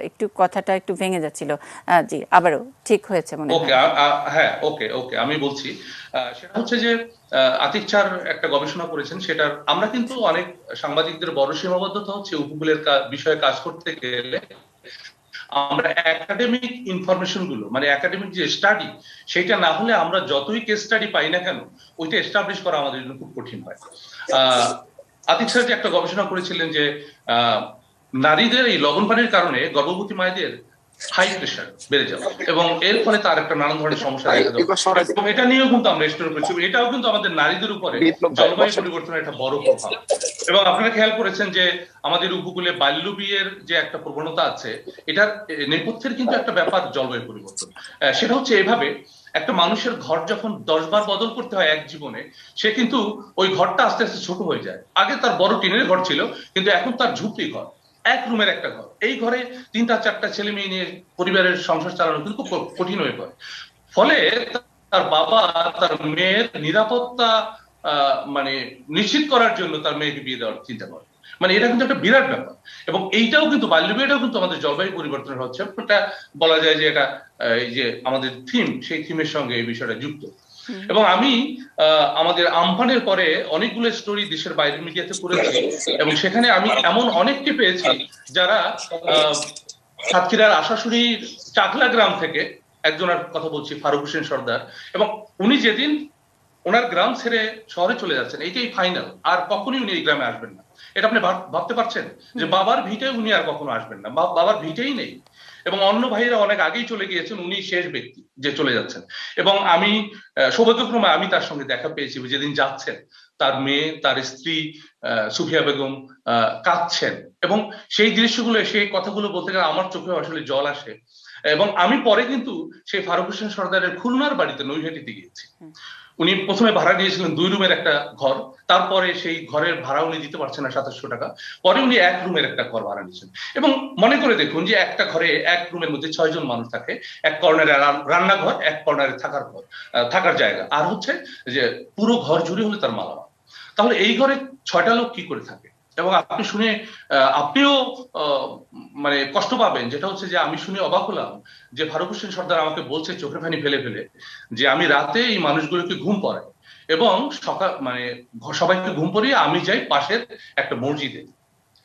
একটু কথাটা একটু ভেঙে যাচ্ছিল। জি, আবারও ঠিক হয়েছে মনে হয়। হ্যাঁ, ওকে আমি বলছি, সেটা হচ্ছে যে আতিক স্যার একটা গবেষণা করেছেন, সেটার আমরা কিন্তু অনেক সাংবাদিকদের বড় সীমাবদ্ধতা হচ্ছে উপকূলের বিষয়ে কাজ করতে গেলে আমরা একাডেমিক ইনফরমেশন গুলো, মানে একাডেমিক যে স্টাডি, সেটা না হলে আমরা যতই কেস স্টাডি পাই না কেন, ওইটা এস্টাবলিশ করা আমাদের জন্য খুব কঠিন হয়। আতিক স্যার যে একটা গবেষণা করেছিলেন যে নারীদের এই লবণ পানির কারণে গর্ভবতী মায়েদের হাই প্রেশার বেড়ে যাবে, এবং এর ফলে তার একটা নানান ধরনের সমস্যা দেখা যাবে, এবং এটা নিয়েও কিন্তু আমরা স্টোরি করেছি। এটাও কিন্তু আমাদের নারীদের উপরে জলবায়ু পরিবর্তনের একটা বড় প্রভাব। এবং আপনারা খেয়াল করেছেন যে আমাদের উপকূলে বাল্য বিয়ের যে একটা প্রবণতা আছে, এটার নেপথ্যের কিন্তু একটা ব্যাপার জলবায়ু পরিবর্তন। সেটা হচ্ছে এভাবে, একটা মানুষের ঘর যখন 10 বার বদল করতে হয় এক জীবনে, সে কিন্তু ওই ঘরটা আস্তে আস্তে ছোট হয়ে যায়। আগে তার বড় টিনের ঘর ছিল, কিন্তু এখন তার ঝুপড়ি ঘর, এক রুমের একটা ঘর। এই ঘরে 3টা 4টা ছেলে মেয়ে নিয়ে পরিবারের সংসার চালানো কিন্তু খুব কঠিন হয়ে পড়ে। ফলে তার বাবা তার মেয়ের নিরাপত্তা মানে নিশ্চিত করার জন্য তার মেয়েকে বিয়ে দেওয়ার চিন্তা করে। মানে এটা কিন্তু একটা বিরাট ব্যাপার, এবং এইটাও কিন্তু বাল্য বিয়েটাও কিন্তু আমাদের জলবায়ু পরিবর্তনের হচ্ছে, এটা বলা যায় যে এটা এই যে আমাদের থিম, সেই থিমের সঙ্গে এই বিষয়টা যুক্ত। এবং আমি আমাদের আমফানের পরে অনেকগুলো স্টোরি দেশের বাইরের মিডিয়াতে পড়েছি, এবং সেখানে আমি এমন অনেককে পেয়েছি যারা সাতক্ষীরার আশাশুড়ির চাকলা গ্রাম থেকে, একজনের কথা বলছি ফারুক হোসেন সর্দার, এবং উনি যেদিন ওনার গ্রাম ছেড়ে শহরে চলে যাচ্ছেন, এইটাই ফাইনাল, আর কখনোই উনি এই গ্রামে আসবেন না। এটা আপনি ভাবতে পারছেন যে বাবার ভিটে উনি আর কখনো আসবেন না, বাবার ভিটেই নেই। এবং অন্য ভাইরা অনেক আগেই চলে গিয়েছেন, উনি শেষ ব্যক্তি যে চলে যাচ্ছেন। এবং আমি সৌভাগ্যক্রমে আমি তার সঙ্গে দেখা পেয়েছি, যেদিন যাচ্ছেন তার মেয়ে, তার স্ত্রী সুফিয়া বেগম কাঁদছেন, এবং সেই দৃশ্যগুলো, সেই কথাগুলো বলতে গেলে আমার চোখে আসলে জল আসে। এবং আমি পরে কিন্তু সেই ফারুক হোসেন সর্দারের খুলনার বাড়িতে নৈহাটিতে গিয়েছি। উনি প্রথমে ভাড়া নিয়েছিলেন 2 রুমের একটা ঘর, তারপরে সেই ঘরের ভাড়া উনি দিতে পারছেন না 2700 টাকা, পরে উনি 1 রুমের একটা ঘর ভাড়া নিয়েছেন। এবং মনে করে দেখুন যে একটা ঘরে 1 রুমের মধ্যে 6 জন মানুষ থাকে, এক কর্নারে রান্নাঘর, এক কর্নারে থাকার জায়গা, আর হচ্ছে যে পুরো ঘর জুড়ে হলে তার মালামাল। তাহলে এই ঘরে 6টা লোক কি করে থাকে? এবং আপনি শুনে আপনিও মানে কষ্ট পাবেন, যেটা হচ্ছে যে আমি শুনে অবাক হলাম যে ফারুক হোসেন সর্দার আমাকে বলছে চোখের পানি ফেলে ফেলে যে আমি রাতে এই মানুষগুলোকে ঘুম পড়াই, এবং সকাল মানে সবাইকে ঘুম পড়িয়ে আমি যাই পাশের একটা মসজিদে,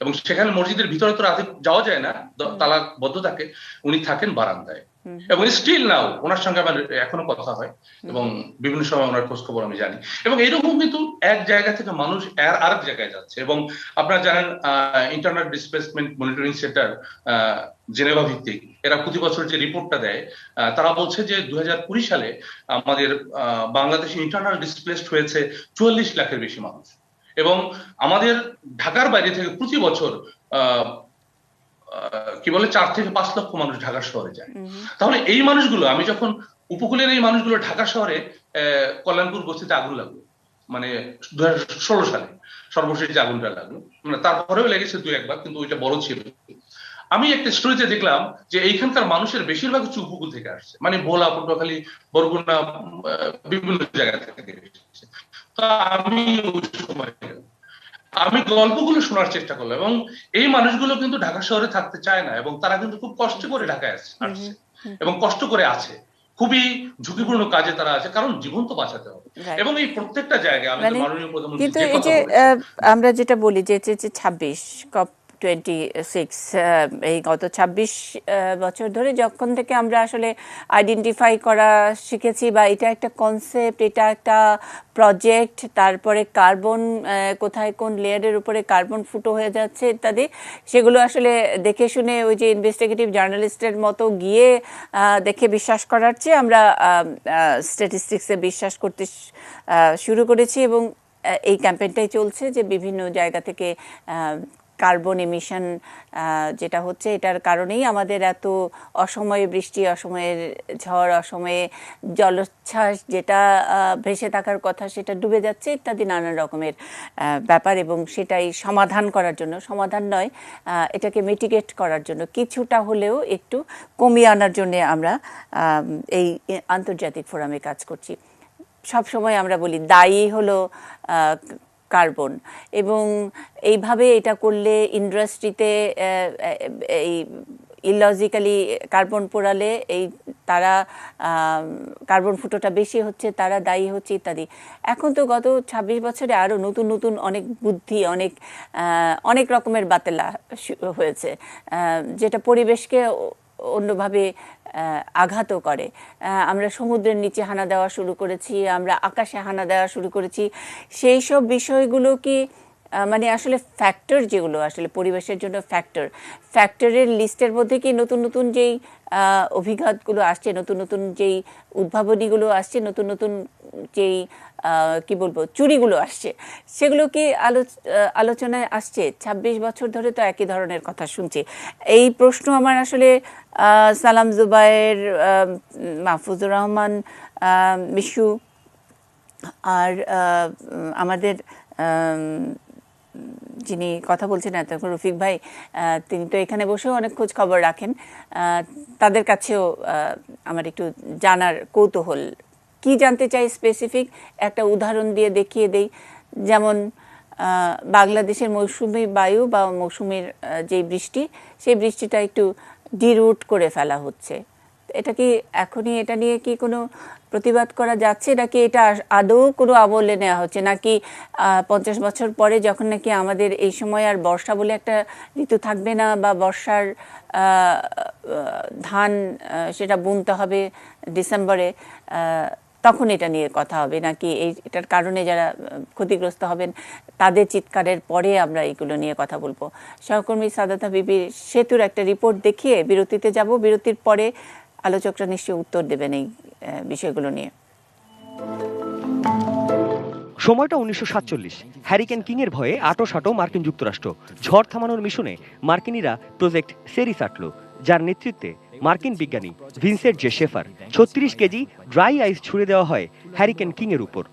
এবং সেখানে মসজিদের ভিতরে তো রাতে যাওয়া যায় না, তালা বদ্ধ থাকে, উনি থাকেন বারান্দায়। এবং স্টিল নাও ওনার সঙ্গে আমার এখনো কথা হয়, এবং বিভিন্ন সময় ওনার খোঁজ খবর আমি জানি। এবং এরকম কিন্তু এক জায়গা থেকে মানুষ আরেক জায়গায় যাচ্ছে। এবং আপনারা জানেন internal displacement monitoring centre Geneva ভিত্তিক, এরা প্রতি বছর যে রিপোর্টটা দেয়, তারা বলছে যে 2020 সালে আমাদের বাংলাদেশে ইন্টারনাল ডিসপ্লেসড হয়েছে 44 লাখের বেশি মানুষ। এবং আমাদের ঢাকার বাইরে থেকে প্রতি বছর কি বলে 4 থেকে 5 লক্ষ মানুষ ঢাকা শহরে যায়। তাহলে এই মানুষগুলো, আমি যখন উপকূলের এই মানুষগুলো ঢাকা শহরে কল্যাণপুর বস্তিতে আগুন লাগলো, মানে 2016 সালে সর্বশেষ যে আগুনটা লাগলো, মানে তারপরেও লেগেছে 2-1 বার, কিন্তু ওইটা বড় ছিল। আমি একটা স্টোরিতে দেখলাম যে এইখানকার মানুষের বেশিরভাগ হচ্ছে উপকূল থেকে আসছে, মানে ভোলা, পটুয়াখালী, বরগুনা, বিভিন্ন জায়গা থেকে এসেছে। তা আমি গল্পগুলো শোনার চেষ্টা করলাম, এবং এই মানুষগুলো কিন্তু ঢাকা শহরে থাকতে চায় না, এবং তারা কিন্তু খুব কষ্ট করে ঢাকায় আসছে, এবং কষ্ট করে আছে, খুবই ঝুঁকিপূর্ণ কাজে তারা আছে, কারণ জীবন তো বাঁচাতে হবে। এবং এই প্রত্যেকটা জায়গায় আমি মাননীয় প্রধানমন্ত্রী কিন্তু এই যে আমরা যেটা বলি যে 26 COP26, এই গত 26 বছর ধরে যখন থেকে আমরা আসলে আইডেন্টিফাই করা শিখেছি, বা এটা একটা কনসেপ্ট, এটা একটা প্রজেক্ট, তারপরে কার্বন কোথায় কোন লেয়ারের উপরে কার্বন ফুটো হয়ে যাচ্ছে ইত্যাদি, সেগুলো আসলে দেখে শুনে ওই যে ইনভেস্টিগেটিভ জার্নালিস্টের মতো গিয়ে দেখে বিশ্বাস করার চেয়ে আমরা স্ট্যাটিস্টিক্সে বিশ্বাস করতে শুরু করেছি। এবং এই ক্যাম্পেইনটাই চলছে যে বিভিন্ন জায়গা থেকে কার্বন এমিশন যেটা হচ্ছে, এটার কারণেই আমাদের এত অসময়ে বৃষ্টি, অসময়ের ঝড়, অসময়ে জলোচ্ছ্বাস, যেটা ভেসে থাকার কথা সেটা ডুবে যাচ্ছে ইত্যাদি নানান রকমের ব্যাপার। এবং সেটাই সমাধান করার জন্য, সমাধান নয়, এটাকে মিটিগেট করার জন্য, কিছুটা হলেও একটু কমিয়ে আনার জন্য আমরা এই আন্তর্জাতিক ফোরামে কাজ করছি। সব সময় আমরা বলি দায়ী হলো কার্বন, এবং এইভাবে এটা করলে ইন্ডাস্ট্রিতে এই ইলজিক্যালি কার্বন পোড়ালে এই তারা কার্বন ফুটোটা বেশি হচ্ছে, তারা দায়ী হচ্ছে ইত্যাদি। এখন তো গত 26 বছরে আরও নতুন নতুন অনেক বুদ্ধি, অনেক রকমের বাতেলা হয়েছে, যেটা পরিবেশকে অন্যভাবে আঘাতও করে। আমরা সমুদ্রের নিচে হানা দেওয়া শুরু করেছি, আমরা আকাশে হানা দেওয়া শুরু করেছি। সেই সব বিষয়গুলো কি মানে আসলে ফ্যাক্টর, যেগুলো আসলে পরিবেশের জন্য ফ্যাক্টরের লিস্টের মধ্যে কি নতুন নতুন যেই অভিঘাতগুলো আসছে, নতুন নতুন যেই উদ্ভাবনীগুলো আসছে, নতুন নতুন যেই কি বলবো চুরিগুলো আসছে, সেগুলো কি আলোচনায় আসছে? 26 বছর ধরে তো একই ধরনের কথা শুনছি। এই প্রশ্ন আমার আসলে সালাম জুবায়ের, মাহফুজুর রহমান মিশু, আর আমাদের যিনি কথা বলছেন এতক্ষণ রফিক ভাই, তিনি তো এখানে বসেও অনেক খোঁজ খবর রাখেন, তাদের কাছেও আমার একটু জানার কৌতূহল কি জানতে চাই স্পেসিফিক একটা উদাহরণ দিয়ে দেখিয়ে দেই। যেমন বাংলাদেশের মৌসুমি বায়ু বা মৌসুমির যে বৃষ্টি, সেই বৃষ্টিটা একটু ডিরুট করে ফেলা হচ্ছে। এটা কি এখনই এটা নিয়ে কি কোনো প্রতিবাদ করা যাচ্ছে, নাকি এটা আদৌ কোনো আমলে নেওয়া হচ্ছে, নাকি 50 বছর পরে যখন নাকি আমাদের এই সময় আর বর্ষা বলে একটা ঋতু থাকবে না, বা বর্ষার ধান সেটা বুনতে হবে ডিসেম্বরে, তখন এটা নিয়ে কথা হবে, নাকি এটার কারণে যারা ক্ষতিগ্রস্ত হবেন তাদের চিৎকারের পরে আমরা এগুলো নিয়ে কথা বলবো? সহকর্মী সাদাত হাবিবির সেতুর একটা রিপোর্ট দেখিয়ে বিরতিতে যাব। বিরতির পরে আলোচকরা নিশ্চয়ই উত্তর দেবেন এই বিষয়গুলো নিয়ে। সময়টা 1947। হ্যারিকেন কিং এর ভয়ে আটোসাটো মার্কিন যুক্তরাষ্ট্র। ঝড় থামানোর মিশনে মার্কিনীরা প্রজেক্ট সেরিস আটলো, যার নেতৃত্বে মার্কিন বিজ্ঞানী Vincent J Schaefer 36 KG dry ice ছুড়ে দেওয়া হয় হ্যারিকেন কিং এর উপর।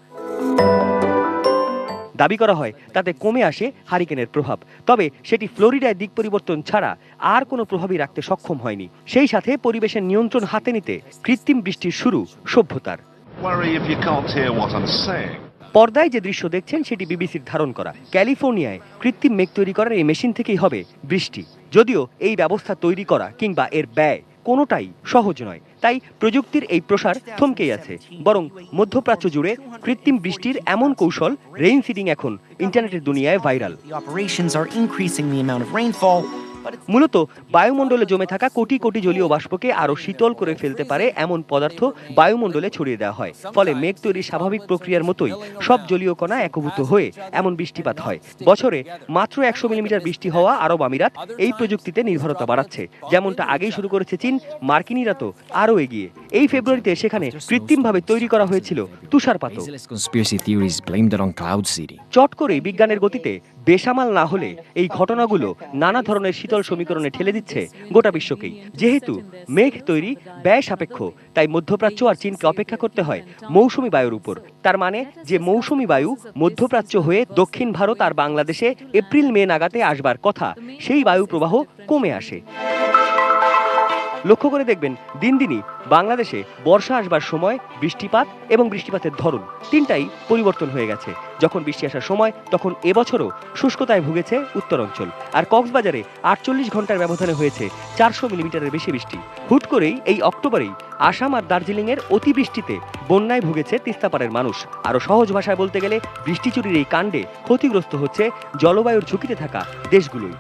দাবি করা হয় তাতে কমে আসে হারিকেনের প্রভাব, তবে সেটি ফ্লোরিডায় দিক পরিবর্তন ছাড়া আর কোনো প্রভাবই রাখতে সক্ষম হয়নি। সেই সাথে পরিবেশের নিয়ন্ত্রণ হাতে নিতে কৃত্রিম বৃষ্টির শুরু সভ্যতার। পর্দায় যে দৃশ্য দেখছেন সেটি বিবিসির ধারণ করা। ক্যালিফোর্নিয়ায় কৃত্রিম মেঘ তৈরি করার এই মেশিন থেকেই হবে বৃষ্টি। যদিও এই ব্যবস্থা তৈরি করা কিংবা এর ব্যয় কোনোটাই সহজ নয়, তাই প্রযুক্তির এই প্রসার থমকেই আছে। বরং মধ্যপ্রাচ্য জুড়ে কৃত্রিম বৃষ্টির এমন কৌশল রেইন সিডিং এখন ইন্টারনেটের দুনিয়ায় ভাইরাল। মূলত বায়ুমণ্ডলে জমে থাকা কোটি কোটি জলীয় বাষ্পকে আরো শীতল করে ফেলতে পারে এমন পদার্থ বায়ুমণ্ডলে ছড়িয়ে দেওয়া হয়। ফলে মেঘ তৈরির স্বাভাবিক প্রক্রিয়ার মতোই সব জলীয় কণা একভূত হয়ে এমন বৃষ্টিপাত হয়। বছরে মাত্র 100 মিলিমিটার বৃষ্টি হওয়া আরব আমিরাত এই প্রযুক্তিতে নির্ভরতা বাড়াচ্ছে। যেমনটা আগেই শুরু করেছে চীন, মার্কিনীরা তো আরো এগিয়ে। এই ফেব্রুয়ারিতে সেখানে কৃত্রিমভাবে তৈরি করা হয়েছিল তুষারপাত। চট করেই বিজ্ঞানের গতিতে বেসামাল না হলে এই ঘটনাগুলো নানা ধরনের শীতল সমীকরণে ঠেলে দিচ্ছে গোটা বিশ্বকেই। যেহেতু মেঘ তৈরি ব্যয় সাপেক্ষ, তাই মধ্যপ্রাচ্য আর চীনকে অপেক্ষা করতে হয় মৌসুমি বায়ুর উপর। তার মানে যে মৌসুমি বায়ু মধ্যপ্রাচ্য হয়ে দক্ষিণ ভারত আর বাংলাদেশে এপ্রিল মে নাগাদে আসবার কথা, সেই বায়ু প্রবাহ কমে আসে। লক্ষ্য করে দেখবেন দিন দিনই বাংলাদেশে বর্ষা আসবার সময়, বৃষ্টিপাত এবং বৃষ্টিপাতের ধরন তিনটাই পরিবর্তন হয়ে গেছে। যখন বৃষ্টি আসার সময় তখন এবছরও শুষ্কতায় ভুগেছে উত্তরাঞ্চল। আর কক্সবাজারে 48 ঘন্টার ব্যবধানে হয়েছে 400 মিলিমিটারের বেশি বৃষ্টি। হুট করেই এই অক্টোবরেই আসাম আর দার্জিলিংয়ের অতিবৃষ্টিতে বন্যায় ভুগেছে তিস্তাপাড়ের মানুষ। আরো সহজ ভাষায় বলতে গেলে বৃষ্টি চুরির এই কাণ্ডে ক্ষতিগ্রস্ত হচ্ছে জলবায়ুর ঝুঁকিতে থাকা দেশগুলোই।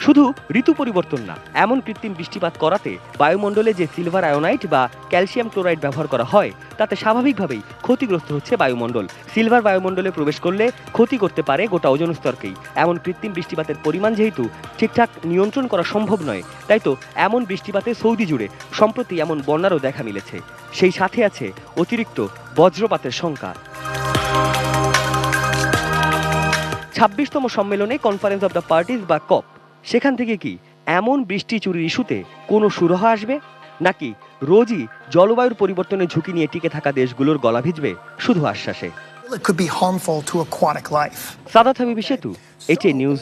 শুধু ঋতু পরিবর্তন না, এমন কৃত্রিম বৃষ্টিপাত করাতে বায়ুমণ্ডলে যে সিলভার আয়োনাইড বা ক্যালসিয়াম ক্লোরাইড ব্যবহার করা হয়, তাতে স্বাভাবিকভাবেই ক্ষতিগ্রস্ত হচ্ছে বায়ুমণ্ডল। সিলভার বায়ুমণ্ডলে প্রবেশ করলে ক্ষতি করতে পারে গোটা ওজোন স্তরকেই। এমন কৃত্রিম বৃষ্টিপাতের পরিমাণ যেহেতু ঠিকঠাক নিয়ন্ত্রণ করা সম্ভব নয়, তাই তো এমন বৃষ্টিপাতে সৌদি জুড়ে সম্প্রতি এমন বন্যারও দেখা মিলেছে। সেই সাথে আছে অতিরিক্ত বজ্রপাতের শঙ্কা। 26তম সম্মেলনে কনফারেন্স অব দ্য পার্টিজ বা কপ, সেখান থেকে কি এমন বৃষ্টি চুরির ইস্যুতে কোনো সুরাহা আসবে, নাকি রোজই জলবায়ুর পরিবর্তনের ঝুঁকি নিয়ে টিকে থাকা দেশগুলোর গলা ভিজবে শুধু আশ্বাসে? সাদাত হাবিবি সেতু, HA নিউজ,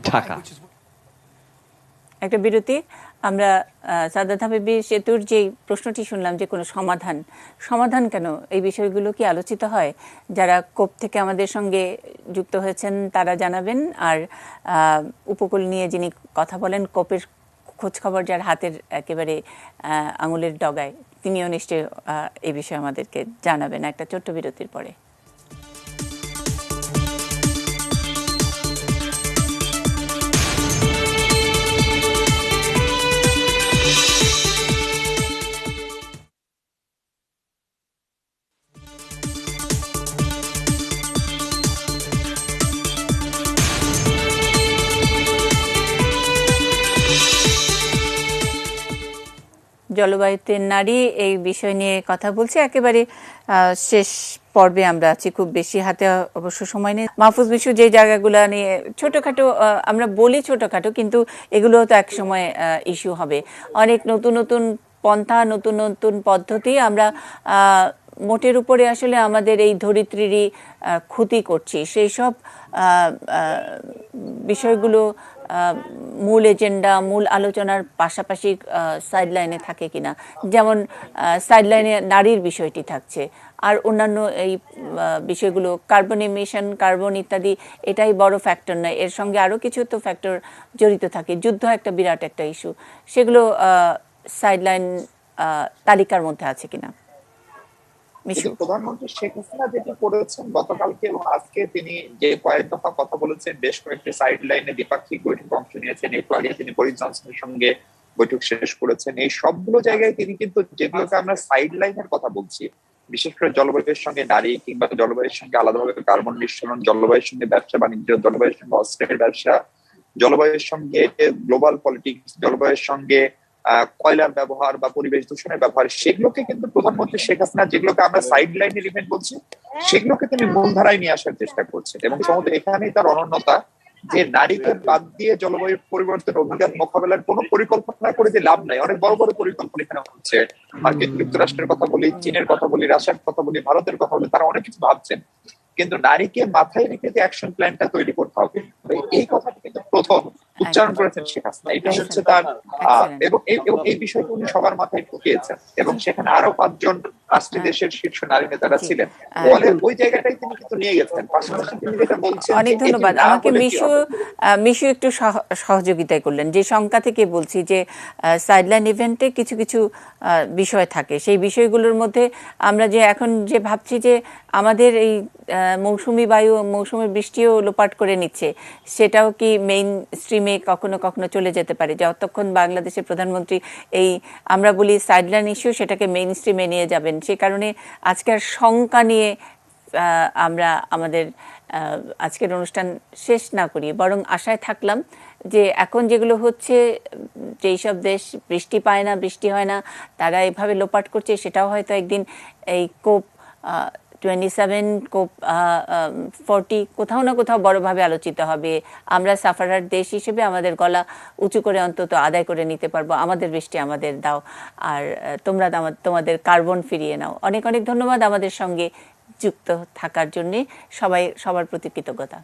ঢাকা। একটা বিরতি। আমরা সাদাত হাবিবি সেতুর যে প্রশ্নটি শুনলাম যে কোনো সমাধান কেন, এই বিষয়গুলো কি আলোচিত হয়? যারা কোপ থেকে আমাদের সঙ্গে যুক্ত হয়েছেন তারা জানাবেন। আর উপকূল নিয়ে যিনি কথা বলেন, কোপের খোঁজখবর যার হাতের একেবারে আঙুলের ডগায়, তিনিও নিশ্চয়ই এই বিষয়ে আমাদেরকে জানাবেন একটা ছোট্ট বিরতির পরে। জলবায়ুতে নারী, এই বিষয় নিয়ে কথা বলছি। একেবারে শেষ পর্বে আমরা আছি, খুব বেশি হাতে অবশ্য সময় নেই। মাহফুজ বিশু যে জায়গাগুলো নিয়ে ছোটখাটো, আমরা বলি ছোটখাটো, কিন্তু এগুলো তো এক সময় ইস্যু হবে। অনেক নতুন নতুন পন্থা, নতুন নতুন পদ্ধতি আমরা মোটের উপরে আসলে আমাদের এই ধরিত্রীরই ক্ষতি করছি। সেই সব বিষয়গুলো মূল এজেন্ডা, মূল আলোচনার পাশাপাশি সাইডলাইনে থাকে কিনা। যেমন সাইডলাইনে নারীর বিষয়টি থাকছে, আর অন্যান্য এই বিষয়গুলো কার্বন এমিশন, কার্বন ইত্যাদি এটাই বড় ফ্যাক্টর নয়, এর সঙ্গে আরও কিছু তো ফ্যাক্টর জড়িত থাকে। যুদ্ধ একটা বিরাট একটা ইস্যু, সেগুলো সাইডলাইন তালিকার মধ্যে আছে কিনা। প্রধানমন্ত্রী শেখ হাসিনা যেটি করেছেন গতকালকে এবং আজকে, তিনি যে কয়েক দফা কথা বলেছেন, বেশ কয়েকটি সাইড লাইনে দ্বিপাক্ষিক বৈঠকে অংশ নিয়েছেন। একটু আগে তিনি বরিস জনসনের সঙ্গে বৈঠক শেষ করেছেন। এই সবগুলো জায়গায় তিনি কিন্তু যেগুলোকে আমরা সাইড লাইনের কথা বলছি, বিশেষ করে জলবায়ুর সঙ্গে নারী, কিংবা জলবায়ুর সঙ্গে আলাদাভাবে কার্বন নিঃসরণ, জলবায়ুর সঙ্গে ব্যবসা বাণিজ্য, জলবায়ুর সঙ্গে অস্ত্রের ব্যবসা, জলবায়ুর সঙ্গে গ্লোবাল পলিটিক্স, জলবায়ুর সঙ্গে কয়লার ব্যবহার বা পরিবেশ দূষণের ব্যবহার, সেগুলোকে কিন্তু প্রধানমন্ত্রী শেখ হাসিনা, যেগুলোকে আমরা সাইড লাইনের ইভেন্ট বলছি, সেগুলোকে তিনি মূলধারায় নিয়ে আসার চেষ্টা করছেন। এবং সম্ভবত এখানেই তার অনন্যতা, যে নারীকে বাদ দিয়ে জলবায়ু পরিবর্তনের অভিঘাত মোকাবেলার কোনো পরিকল্পনা করে যে লাভ নাই। অনেক বড় বড় পরিকল্পনা এখানে হচ্ছে। মার্কিন যুক্তরাষ্ট্রের কথা বলি, চীনের কথা বলি, রাশিয়ার কথা বলি, ভারতের কথা বলি, তারা অনেক কিছু ভাবছেন, কিন্তু নারীকে মাথায় রেখে যে অ্যাকশন প্ল্যানটা তৈরি করতে হবে, এই কথাটা কিন্তু প্রথম উচ্চারণ করেছেন শেখ হাসিনা। এটা হচ্ছে তার, এবং এই বিষয়টা উনি সবার মাথায় ঢুকিয়েছেন। এবং সেখানে আরো 5 জন রাষ্ট্রী দেশের শীর্ষ নারী নেতারা ছিলেন, ফলে ওই জায়গাটাই তিনি কিন্তু নিয়ে গেছেন। পাশাপাশি তিনি যেটা বলছেন, অনেক ধন্যবাদ। আমাকে মিশু একটু সহযোগিতায় করলেন। যে শঙ্কা থেকে বলছি যে সাইডলাইন ইভেন্টে কিছু কিছু বিষয় থাকে, সেই বিষয়গুলোর মধ্যে আমরা যে এখন যে ভাবছি যে আমাদের এই মৌসুমি বায়ু, মৌসুমি বৃষ্টিও লোপাট করে নিচ্ছে, সেটাও কি মেইন স্ট্রিমে কখনো কখনো চলে যেতে পারে। যতক্ষণ বাংলাদেশের প্রধানমন্ত্রী এই আমরা বলি সাইডলাইন ইস্যু, সেটাকে মেইন স্ট্রিমে নিয়ে যাবেন। সে কারণে আজকের শঙ্কা নিয়ে আমরা আমাদের আজকের অনুষ্ঠান শেষ না করি, বরং আশায় থাকলাম যে এখন যেগুলো হচ্ছে, যেই সব দেশ বৃষ্টি পায় না, বৃষ্টি হয় না, তারা এভাবে লোপাট করছে, সেটাও হয়তো একদিন এই কোপ 27, কোপ 40 কোথাও না কোথাও বড়ভাবে আলোচিত হবে। আমরা সাফারার দেশ হিসেবে আমাদের গলা উঁচু করে অন্তত আদায় করে নিতে পারবো, আমাদের বৃষ্টি আমাদের দাও, আর তোমরা তোমাদের কার্বন ফিরিয়ে নাও। অনেক অনেক ধন্যবাদ আমাদের সঙ্গে যুক্ত থাকার জন্যে। সবার প্রতি কৃতজ্ঞতা।